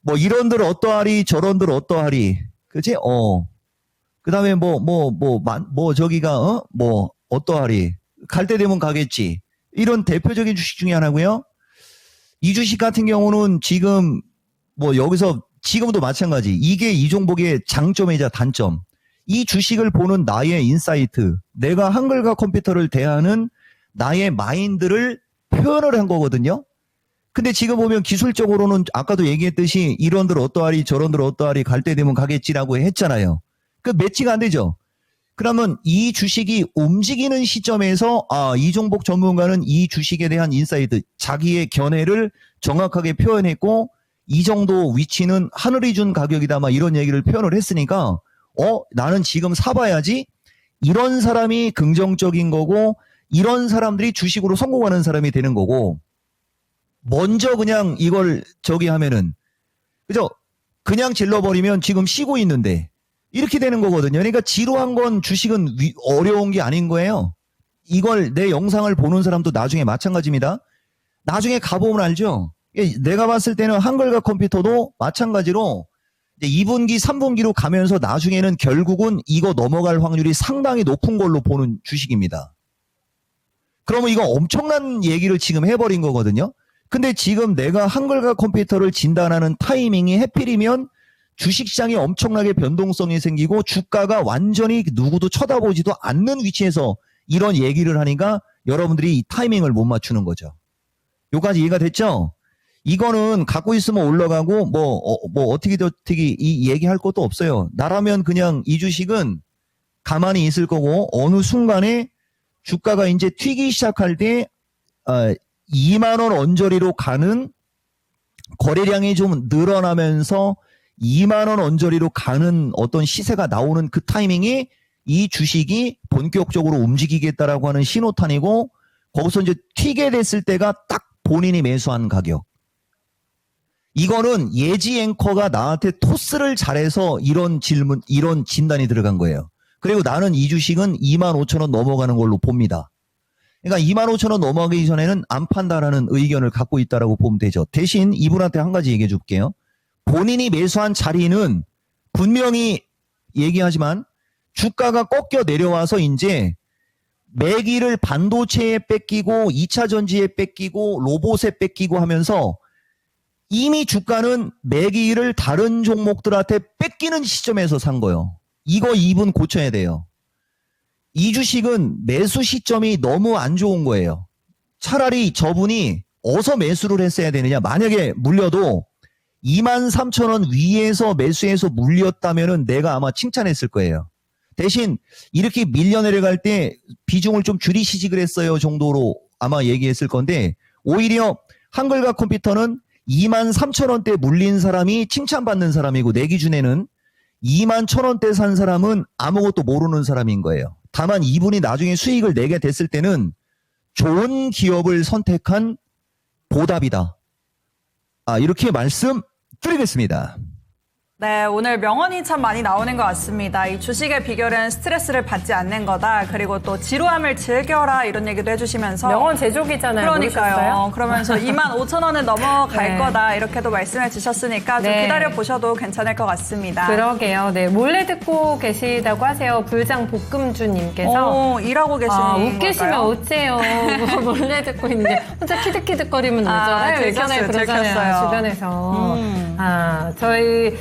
S5: 뭐 이런들 어떠하리 저런들 어떠하리 그치? 그다음에 저기가 어떠하리 갈 때 되면 가겠지. 이런 대표적인 주식 중에 하나고요. 이 주식 같은 경우는 지금 뭐 여기서 지금도 마찬가지. 이게 이 종목의 장점이자 단점. 이 주식을 보는 나의 인사이트, 내가 한글과 컴퓨터를 대하는 나의 마인드를 표현을 한 거거든요. 근데 지금 보면 기술적으로는 아까도 얘기했듯이 이런들 어떠하리 저런들 어떠하리 갈 때 되면 가겠지라고 했잖아요. 그 매치가 안 되죠. 그러면 이 주식이 움직이는 시점에서 이 종목 전문가는 이 주식에 대한 인사이트, 자기의 견해를 정확하게 표현했고 이 정도 위치는 하늘이 준 가격이다 막 이런 얘기를 표현을 했으니까 나는 지금 사봐야지. 이런 사람이 긍정적인 거고 이런 사람들이 주식으로 성공하는 사람이 되는 거고 먼저 그냥 이걸 하면은 그죠? 그냥 질러버리면 지금 쉬고 있는데 이렇게 되는 거거든요. 그러니까 지루한 건 주식은 어려운 게 아닌 거예요. 이걸 내 영상을 보는 사람도 나중에 마찬가지입니다. 나중에 가보면 알죠? 내가 봤을 때는 한글과 컴퓨터도 마찬가지로 이제 2분기, 3분기로 가면서 나중에는 결국은 이거 넘어갈 확률이 상당히 높은 걸로 보는 주식입니다. 그러면 이거 엄청난 얘기를 지금 해버린 거거든요. 근데 지금 내가 한글과 컴퓨터를 진단하는 타이밍이 해필이면 주식시장이 엄청나게 변동성이 생기고 주가가 완전히 누구도 쳐다보지도 않는 위치에서 이런 얘기를 하니까 여러분들이 이 타이밍을 못 맞추는 거죠. 요까지 이해가 됐죠? 이거는 갖고 있으면 올라가고 어떻게 이 얘기할 것도 없어요. 나라면 그냥 이 주식은 가만히 있을 거고 어느 순간에 주가가 이제 튀기 시작할 때 2만 원 언저리로 가는 거래량이 좀 늘어나면서 2만 원 언저리로 가는 어떤 시세가 나오는 그 타이밍이 이 주식이 본격적으로 움직이겠다라고 하는 신호탄이고 거기서 이제 튀게 됐을 때가 딱 본인이 매수한 가격. 이거는 예지 앵커가 나한테 토스를 잘해서 이런 질문, 이런 진단이 들어간 거예요. 그리고 나는 이 주식은 25,000원 넘어가는 걸로 봅니다. 그러니까 25,000원 넘어가기 전에는 안 판다라는 의견을 갖고 있다라고 보면 되죠. 대신 이분한테 한 가지 얘기해 줄게요. 본인이 매수한 자리는 분명히 얘기하지만 주가가 꺾여 내려와서 이제 매기를 반도체에 뺏기고 2차 전지에 뺏기고 로봇에 뺏기고 하면서 이미 주가는 매기를 다른 종목들한테 뺏기는 시점에서 산 거예요. 이거 이분 고쳐야 돼요. 이 주식은 매수 시점이 너무 안 좋은 거예요. 차라리 저분이 어서 매수를 했어야 되느냐. 만약에 물려도 23,000원 위에서 매수해서 물렸다면은 내가 아마 칭찬했을 거예요. 대신 이렇게 밀려 내려갈 때 비중을 좀 줄이시지 그랬어요 정도로 아마 얘기했을 건데 오히려 한글과 컴퓨터는 23,000원대 물린 사람이 칭찬받는 사람이고 내 기준에는 21,000원대 산 사람은 아무것도 모르는 사람인 거예요. 다만 이분이 나중에 수익을 내게 됐을 때는 좋은 기업을 선택한 보답이다. 이렇게 말씀드리겠습니다.
S2: 네, 오늘 명언이 참 많이 나오는 것 같습니다. 이 주식의 비결은 스트레스를 받지 않는 거다. 그리고 또 지루함을 즐겨라 이런 얘기도 해주시면서
S3: 명언 제조기잖아요.
S2: 그러니까요.
S3: 모르셨어요?
S2: 그러면서 25,000원은 넘어갈
S3: 네.
S2: 거다 이렇게도 말씀해 주셨으니까 좀
S3: 네.
S2: 기다려 보셔도 괜찮을 것 같습니다.
S3: 그러게요. 네, 몰래 듣고 계시다고 하세요. 불장 볶음주님께서.
S2: 일하고 계시는
S3: 웃기시면
S2: 걸까요?
S3: 어째요. 몰래 듣고 있는데 혼자 키득키득거리면 늦잖아요. 예전에
S2: 들켰어요.
S3: 그러잖아요. 주변에서. 저희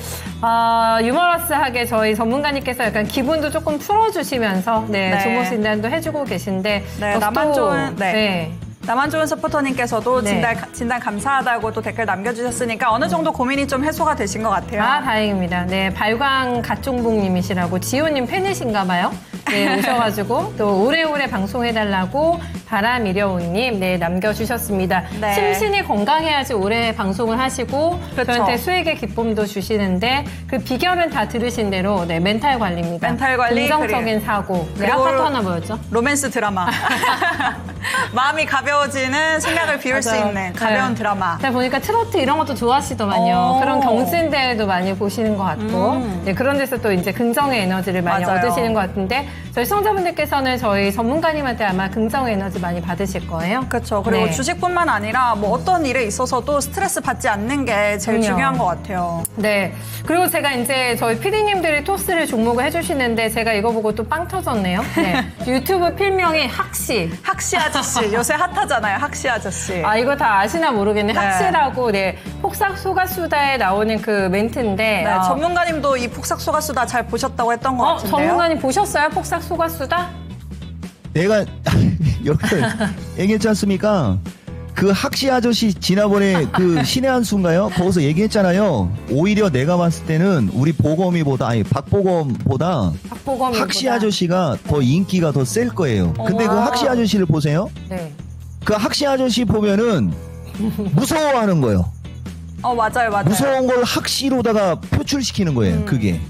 S3: 유머러스하게 저희 전문가님께서 약간 기분도 조금 풀어주시면서
S2: 네.
S3: 종목 진단도 해주고 계신데
S2: 네, 나만 좋은 나만 좋은 서포터님께서도
S3: 네.
S2: 진단 감사하다고 또 댓글 남겨주셨으니까 어느 정도 고민이 좀 해소가 되신 것 같아요.
S3: 다행입니다. 네, 발광 갓종봉님이시라고 지호님 팬이신가 봐요. 네, 오셔가지고 또 오래오래 방송해달라고 바람이려온님 남겨주셨습니다.
S2: 네.
S3: 심신이 건강해야지 오래 방송을 하시고
S2: 그렇죠.
S3: 저한테 수익의 기쁨도 주시는데 그 비결은 다 들으신 대로 멘탈 관리입니다.
S2: 멘탈 관리,
S3: 긍정적인 사고.
S2: 그리고
S3: 아까 또 하나 뭐였죠?
S2: 로맨스 드라마. 마음이 가벼워지는 생각을 비울 수
S3: 맞아요.
S2: 있는 가벼운
S3: 네.
S2: 드라마.
S3: 제가 보니까 트로트 이런 것도 좋아하시더만요. 그런 경진대회도 많이 보시는 것 같고 네, 그런 데서 또 이제 긍정의 에너지를 많이
S2: 맞아요.
S3: 얻으시는 것 같은데 저희 시청자분들께서는 저희 전문가님한테 아마 긍정의 에너지 많이 받으실 거예요.
S2: 그렇죠. 그리고
S3: 네.
S2: 주식뿐만 아니라 뭐 어떤 일에 있어서도 스트레스 받지 않는 게 제일
S3: 그럼요.
S2: 중요한 것 같아요.
S3: 네. 그리고 제가 이제 저희 PD님들이 토스를 종목을 해주시는데 제가 이거 보고 또 빵 터졌네요. 네. 유튜브 필명이 학시.
S2: 학시 아저씨 요새 핫하잖아요. 학시 아저씨.
S3: 이거 다 아시나 모르겠네.
S2: 네.
S3: 학시라고 폭삭 소가수다에 나오는 그 멘트인데.
S2: 네, 전문가님도 이 폭삭 소가수다 잘 보셨다고 했던 것 같은데요.
S3: 전문가님 보셨어요? 폭삭 소가수다?
S5: 내가 여러분 얘기했지 않습니까? 그 학시 아저씨 지난번에 그 신의 한 수인가요? 거기서 얘기했잖아요. 오히려 내가 봤을 때는 우리 박보검보다 학시 아저씨가 더 인기가 더 셀 거예요. 근데 그 학시 아저씨를 보세요.
S3: 네.
S5: 그 학시 아저씨 보면은 무서워하는 거예요.
S2: 맞아요.
S5: 무서운 걸 학시로다가 표출시키는 거예요. 그게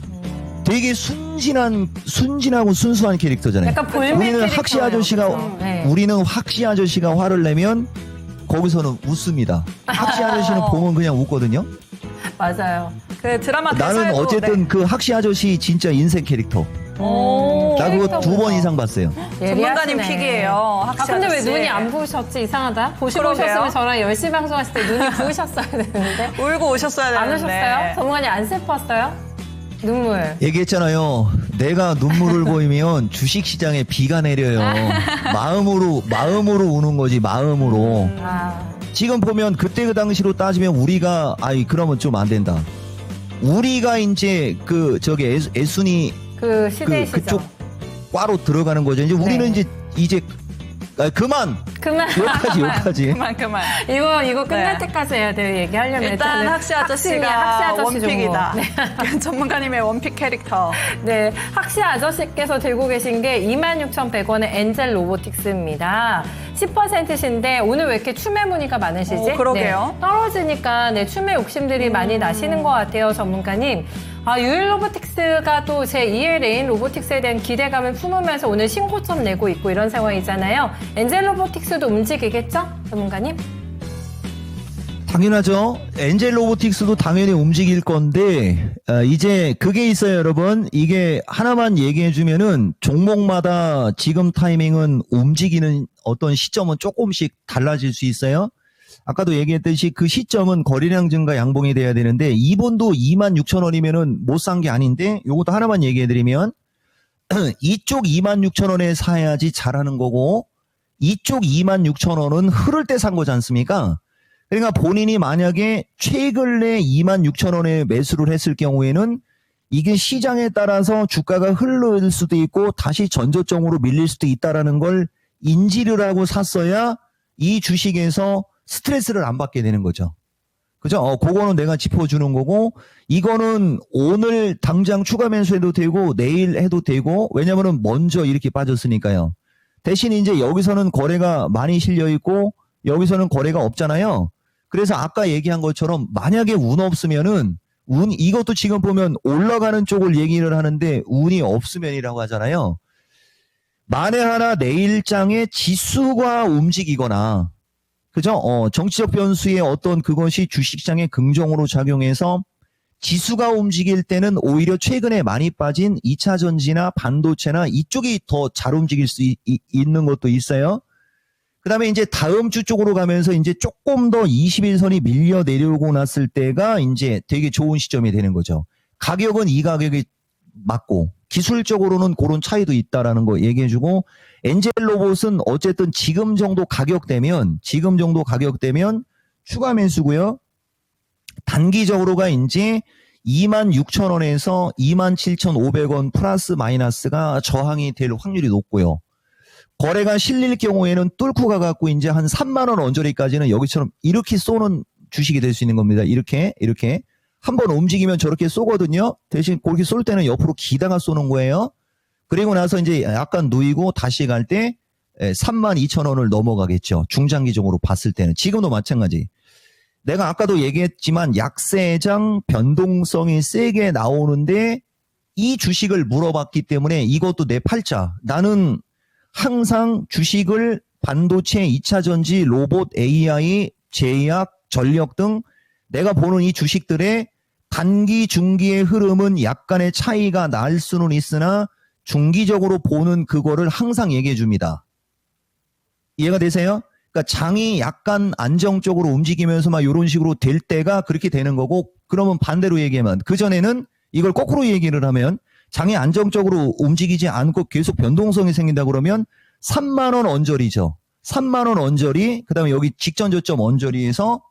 S5: 되게 순진하고 순수한 캐릭터잖아요.
S3: 약간 볼멘
S5: 우리는
S3: 캐릭터예요.
S5: 학시 아저씨가
S3: 그렇죠? 네.
S5: 우리는 학시 아저씨가 화를 내면 거기서는 웃습니다. 학시 아저씨는 보면 그냥 웃거든요.
S3: 맞아요.
S2: 그 드라마
S5: 나는
S2: 대사에도
S5: 어쨌든 그 학시 아저씨 진짜 인생 캐릭터. 나 그거 2번 이상 봤어요.
S2: 전문가님
S3: 예리하시네.
S2: 픽이에요. 학시
S3: 근데 왜
S2: 아저씨.
S3: 눈이 안 부으셨지? 이상하다. 보시고
S2: 그러게요.
S3: 오셨으면 저랑 10시 방송하실 때 눈이 부으셨어야 되는데.
S2: 울고 오셨어야 되는데.
S3: 안 우셨어요? 전문가님 안 슬펐어요? 눈물.
S5: 얘기했잖아요. 내가 눈물을 보이면 주식시장에 비가 내려요. 마음으로 우는 거지, 마음으로. 지금 보면 그때 그 당시로 따지면 우리가, 그러면 좀 안 된다. 우리가 이제 애순이
S3: 그 시대시죠.
S5: 그쪽 과로 들어가는 거죠. 이제 우리는 이제 그만. 욕하지.
S2: 그만.
S3: 이거 끝날
S2: 네.
S3: 때까지 해야 돼요. 얘기하려면
S2: 일단 학시 아저씨가
S3: 학시 아저씨
S2: 원픽이다.
S3: 종목.
S2: 전문가님의 원픽 캐릭터.
S3: 네, 학시 아저씨께서 들고 계신 게 26,100원의 엔젤 로보틱스입니다. 10%신데 오늘 왜 이렇게 추매 문의가 많으시지?
S2: 그러게요.
S3: 네, 떨어지니까 추매 욕심들이 많이 나시는 것 같아요, 전문가님. 유일 로보틱스가 또 제2의 레인 로보틱스에 대한 기대감을 품으면서 오늘 신고점 내고 있고 이런 상황이잖아요. 엔젤 로보틱스도 움직이겠죠, 전문가님?
S5: 당연하죠. 엔젤 로보틱스도 당연히 움직일 건데 이제 그게 있어요, 여러분. 이게 하나만 얘기해 주면은 종목마다 지금 타이밍은 움직이는 어떤 시점은 조금씩 달라질 수 있어요. 아까도 얘기했듯이 그 시점은 거래량 증가 양봉이 돼야 되는데 이번도 26,000원이면은 못 산 게 아닌데 요것도 하나만 얘기해 드리면 이쪽 26,000원에 사야지 잘하는 거고 이쪽 26,000원은 흐를 때 산 거지 않습니까? 그러니까 본인이 만약에 최근에 26,000원에 매수를 했을 경우에는 이게 시장에 따라서 주가가 흐를 수도 있고 다시 전저점으로 밀릴 수도 있다라는 걸 인지를 하고 샀어야 이 주식에서 스트레스를 안 받게 되는 거죠. 그죠? 그거는 내가 짚어주는 거고 이거는 오늘 당장 추가 매수해도 되고 내일 해도 되고 왜냐면은 먼저 이렇게 빠졌으니까요. 대신 이제 여기서는 거래가 많이 실려 있고 여기서는 거래가 없잖아요. 그래서 아까 얘기한 것처럼 만약에 운 없으면은 이것도 지금 보면 올라가는 쪽을 얘기를 하는데 운이 없으면이라고 하잖아요. 만에 하나 내일장에 지수가 움직이거나 그죠? 정치적 변수의 어떤 그것이 주식시장에 긍정으로 작용해서 지수가 움직일 때는 오히려 최근에 많이 빠진 2차 전지나 반도체나 이쪽이 더 잘 움직일 수 있는 것도 있어요. 그 다음에 이제 다음 주 쪽으로 가면서 이제 조금 더 21선이 밀려 내려오고 났을 때가 이제 되게 좋은 시점이 되는 거죠. 가격은 이 가격이 맞고 기술적으로는 그런 차이도 있다라는 거 얘기해주고 엔젤 로봇은 어쨌든 지금 정도 가격대면 추가 매수고요. 단기적으로가 이제 26,000원에서 27,500원 플러스 마이너스가 저항이 될 확률이 높고요. 거래가 실릴 경우에는 뚫고 가갖고 이제 한 3만원 언저리까지는 여기처럼 이렇게 쏘는 주식이 될 수 있는 겁니다. 이렇게 한번 움직이면 저렇게 쏘거든요. 대신 그렇게 쏠 때는 옆으로 기다가 쏘는 거예요. 그리고 나서 이제 약간 누이고 다시 갈 때 32,000원을 넘어가겠죠. 중장기적으로 봤을 때는. 지금도 마찬가지. 내가 아까도 얘기했지만 약세장 변동성이 세게 나오는데 이 주식을 물어봤기 때문에 이것도 내 팔자. 나는 항상 주식을 반도체, 2차 전지, 로봇, AI, 제약, 전력 등 내가 보는 이 주식들의 단기, 중기의 흐름은 약간의 차이가 날 수는 있으나 중기적으로 보는 그거를 항상 얘기해 줍니다. 이해가 되세요? 그러니까 장이 약간 안정적으로 움직이면서 막 이런 식으로 될 때가 그렇게 되는 거고 그러면 반대로 얘기하면 그전에는 이걸 거꾸로 얘기를 하면 장이 안정적으로 움직이지 않고 계속 변동성이 생긴다 그러면 3만원 언저리죠. 3만원 언저리 그다음에 여기 직전 저점 언저리에서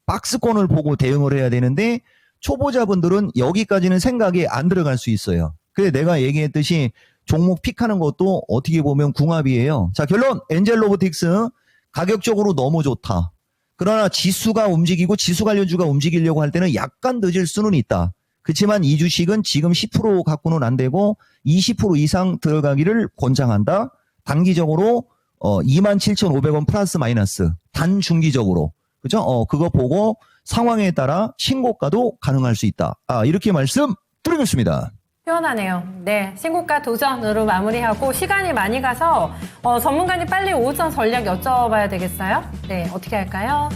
S5: 박스권을 보고 대응을 해야 되는데 초보자분들은 여기까지는 생각이 안 들어갈 수 있어요. 그래 내가 얘기했듯이 종목 픽하는 것도 어떻게 보면 궁합이에요. 자 결론 엔젤 로보틱스 가격적으로 너무 좋다. 그러나 지수가 움직이고 지수 관련주가 움직이려고 할 때는 약간 늦을 수는 있다. 그렇지만 이 주식은 지금 10% 갖고는 안 되고 20% 이상 들어가기를 권장한다. 단기적으로 27,500원 플러스 마이너스 단중기적으로 그죠? 그거 보고 상황에 따라 신고가도 가능할 수 있다. 이렇게 말씀드리겠습니다.
S3: 시원하네요. 네, 신고가 도전으로 마무리하고 시간이 많이 가서 전문가님 빨리 오전 전략 여쭤봐야 되겠어요? 네, 어떻게 할까요?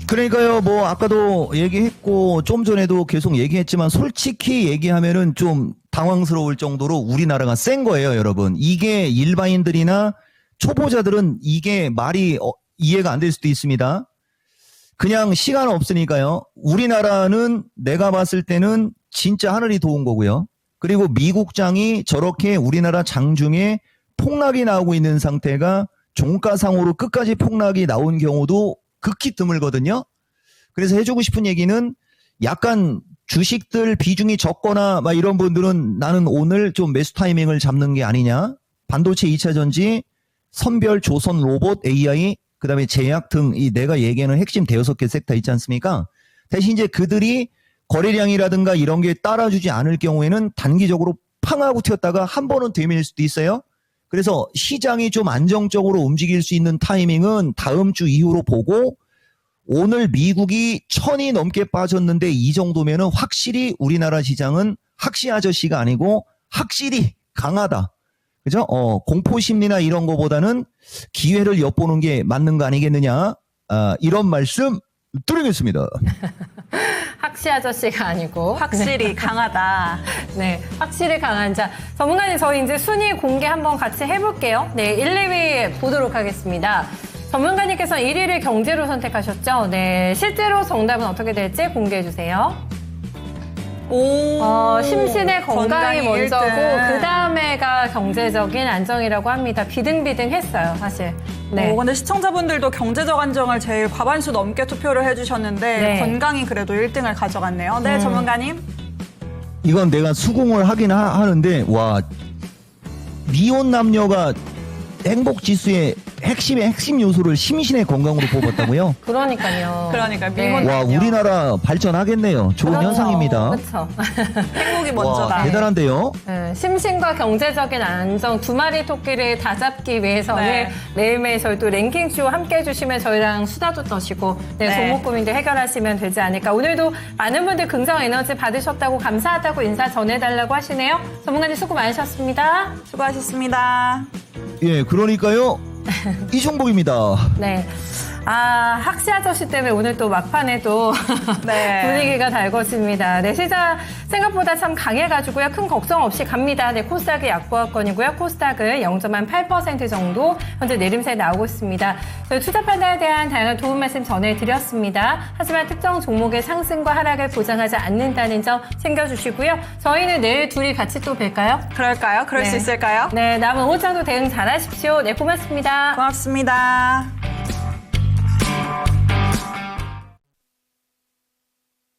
S5: 그러니까요, 뭐 아까도 얘기했고 좀 전에도 계속 얘기했지만 솔직히 얘기하면은 좀 당황스러울 정도로 우리나라가 센 거예요, 여러분. 이게 일반인들이나 초보자들은 이게 말이 이해가 안 될 수도 있습니다. 그냥 시간 없으니까요. 우리나라는 내가 봤을 때는 진짜 하늘이 도운 거고요. 그리고 미국장이 저렇게 우리나라 장 중에 폭락이 나오고 있는 상태가 종가상으로 끝까지 폭락이 나온 경우도 극히 드물거든요. 그래서 해주고 싶은 얘기는 약간 주식들 비중이 적거나 막 이런 분들은 나는 오늘 좀 매수 타이밍을 잡는 게 아니냐. 반도체 2차 전지, 선별 조선 로봇, AI, 그 다음에 제약 등 이 내가 얘기하는 핵심 대여섯 개 섹터 있지 않습니까? 대신 이제 그들이 거래량이라든가 이런 게 따라주지 않을 경우에는 단기적으로 팡하고 튀었다가 한 번은 되밀 수도 있어요. 그래서 시장이 좀 안정적으로 움직일 수 있는 타이밍은 다음 주 이후로 보고 오늘 미국이 1000이 넘게 빠졌는데 이 정도면은 확실히 우리나라 시장은 학시 아저씨가 아니고 확실히 강하다. 그죠? 공포 심리나 이런 거보다는 기회를 엿보는 게 맞는 거 아니겠느냐. 이런 말씀 드리겠습니다.
S3: 학시 아저씨가 아니고
S2: 확실히 강하다.
S3: 네, 확실히 강한 자. 전문가님, 저희 이제 순위 공개 한번 같이 해볼게요. 네, 1, 2위 보도록 하겠습니다. 전문가님께서 1위를 경제로 선택하셨죠? 네, 실제로 정답은 어떻게 될지 공개해주세요.
S2: 오.
S3: 심신의 건강이 먼저고,
S2: 1등.
S3: 그 다음에가 경제적인 안정이라고 합니다. 비등비등했어요, 사실. 네.
S2: 근데 시청자분들도 경제적 안정을 제일 과반수 넘게 투표를 해주셨는데
S3: 네.
S2: 건강이 그래도 1등을 가져갔네요. 네, 전문가님.
S5: 이건 내가 수긍을 하긴 하는데 와 미혼 남녀가 행복 지수의 핵심의 핵심 요소를 심신의 건강으로 뽑았다고요?
S3: 그러니까요.
S2: 그러니까
S3: 네.
S2: 미혼
S5: 와 우리나라 발전하겠네요. 좋은
S3: 그렇죠.
S5: 현상입니다.
S3: 그렇죠.
S2: 행복이
S5: 와
S2: 먼저다.
S5: 대단한데요.
S3: 네, 심신과 경제적인 안정 두 마리 토끼를 다 잡기 위해서는
S2: 네.
S3: 매일매일 저희 또 랭킹쇼 함께 해주시면 저희랑 수다도 떠시고
S2: 네.
S3: 종목 고민도 해결하시면 되지 않을까. 오늘도 많은 분들 긍정 에너지 받으셨다고 감사하다고 인사 전해달라고 하시네요. 전문가님 수고 많으셨습니다.
S2: 수고하셨습니다.
S5: 예 그러니까요 이종복입니다.
S3: 네. 아, 학시 아저씨 때문에 오늘 또 막판에 또
S2: 네.
S3: 분위기가 달궈집니다. 네, 시장 생각보다 참 강해가지고요. 큰 걱정 없이 갑니다. 네, 코스닥이 약보합권이고요. 코스닥은 0.8% 정도 현재 내림세 나오고 있습니다. 저희 투자 판단에 대한 다양한 도움 말씀 전해드렸습니다. 하지만 특정 종목의 상승과 하락을 보장하지 않는다는 점 챙겨주시고요. 저희는 내일 둘이 같이 또 뵐까요?
S2: 그럴까요? 그럴
S3: 네.
S2: 수 있을까요?
S3: 네, 남은 오후장도 대응 잘하십시오. 네, 고맙습니다.
S2: 고맙습니다.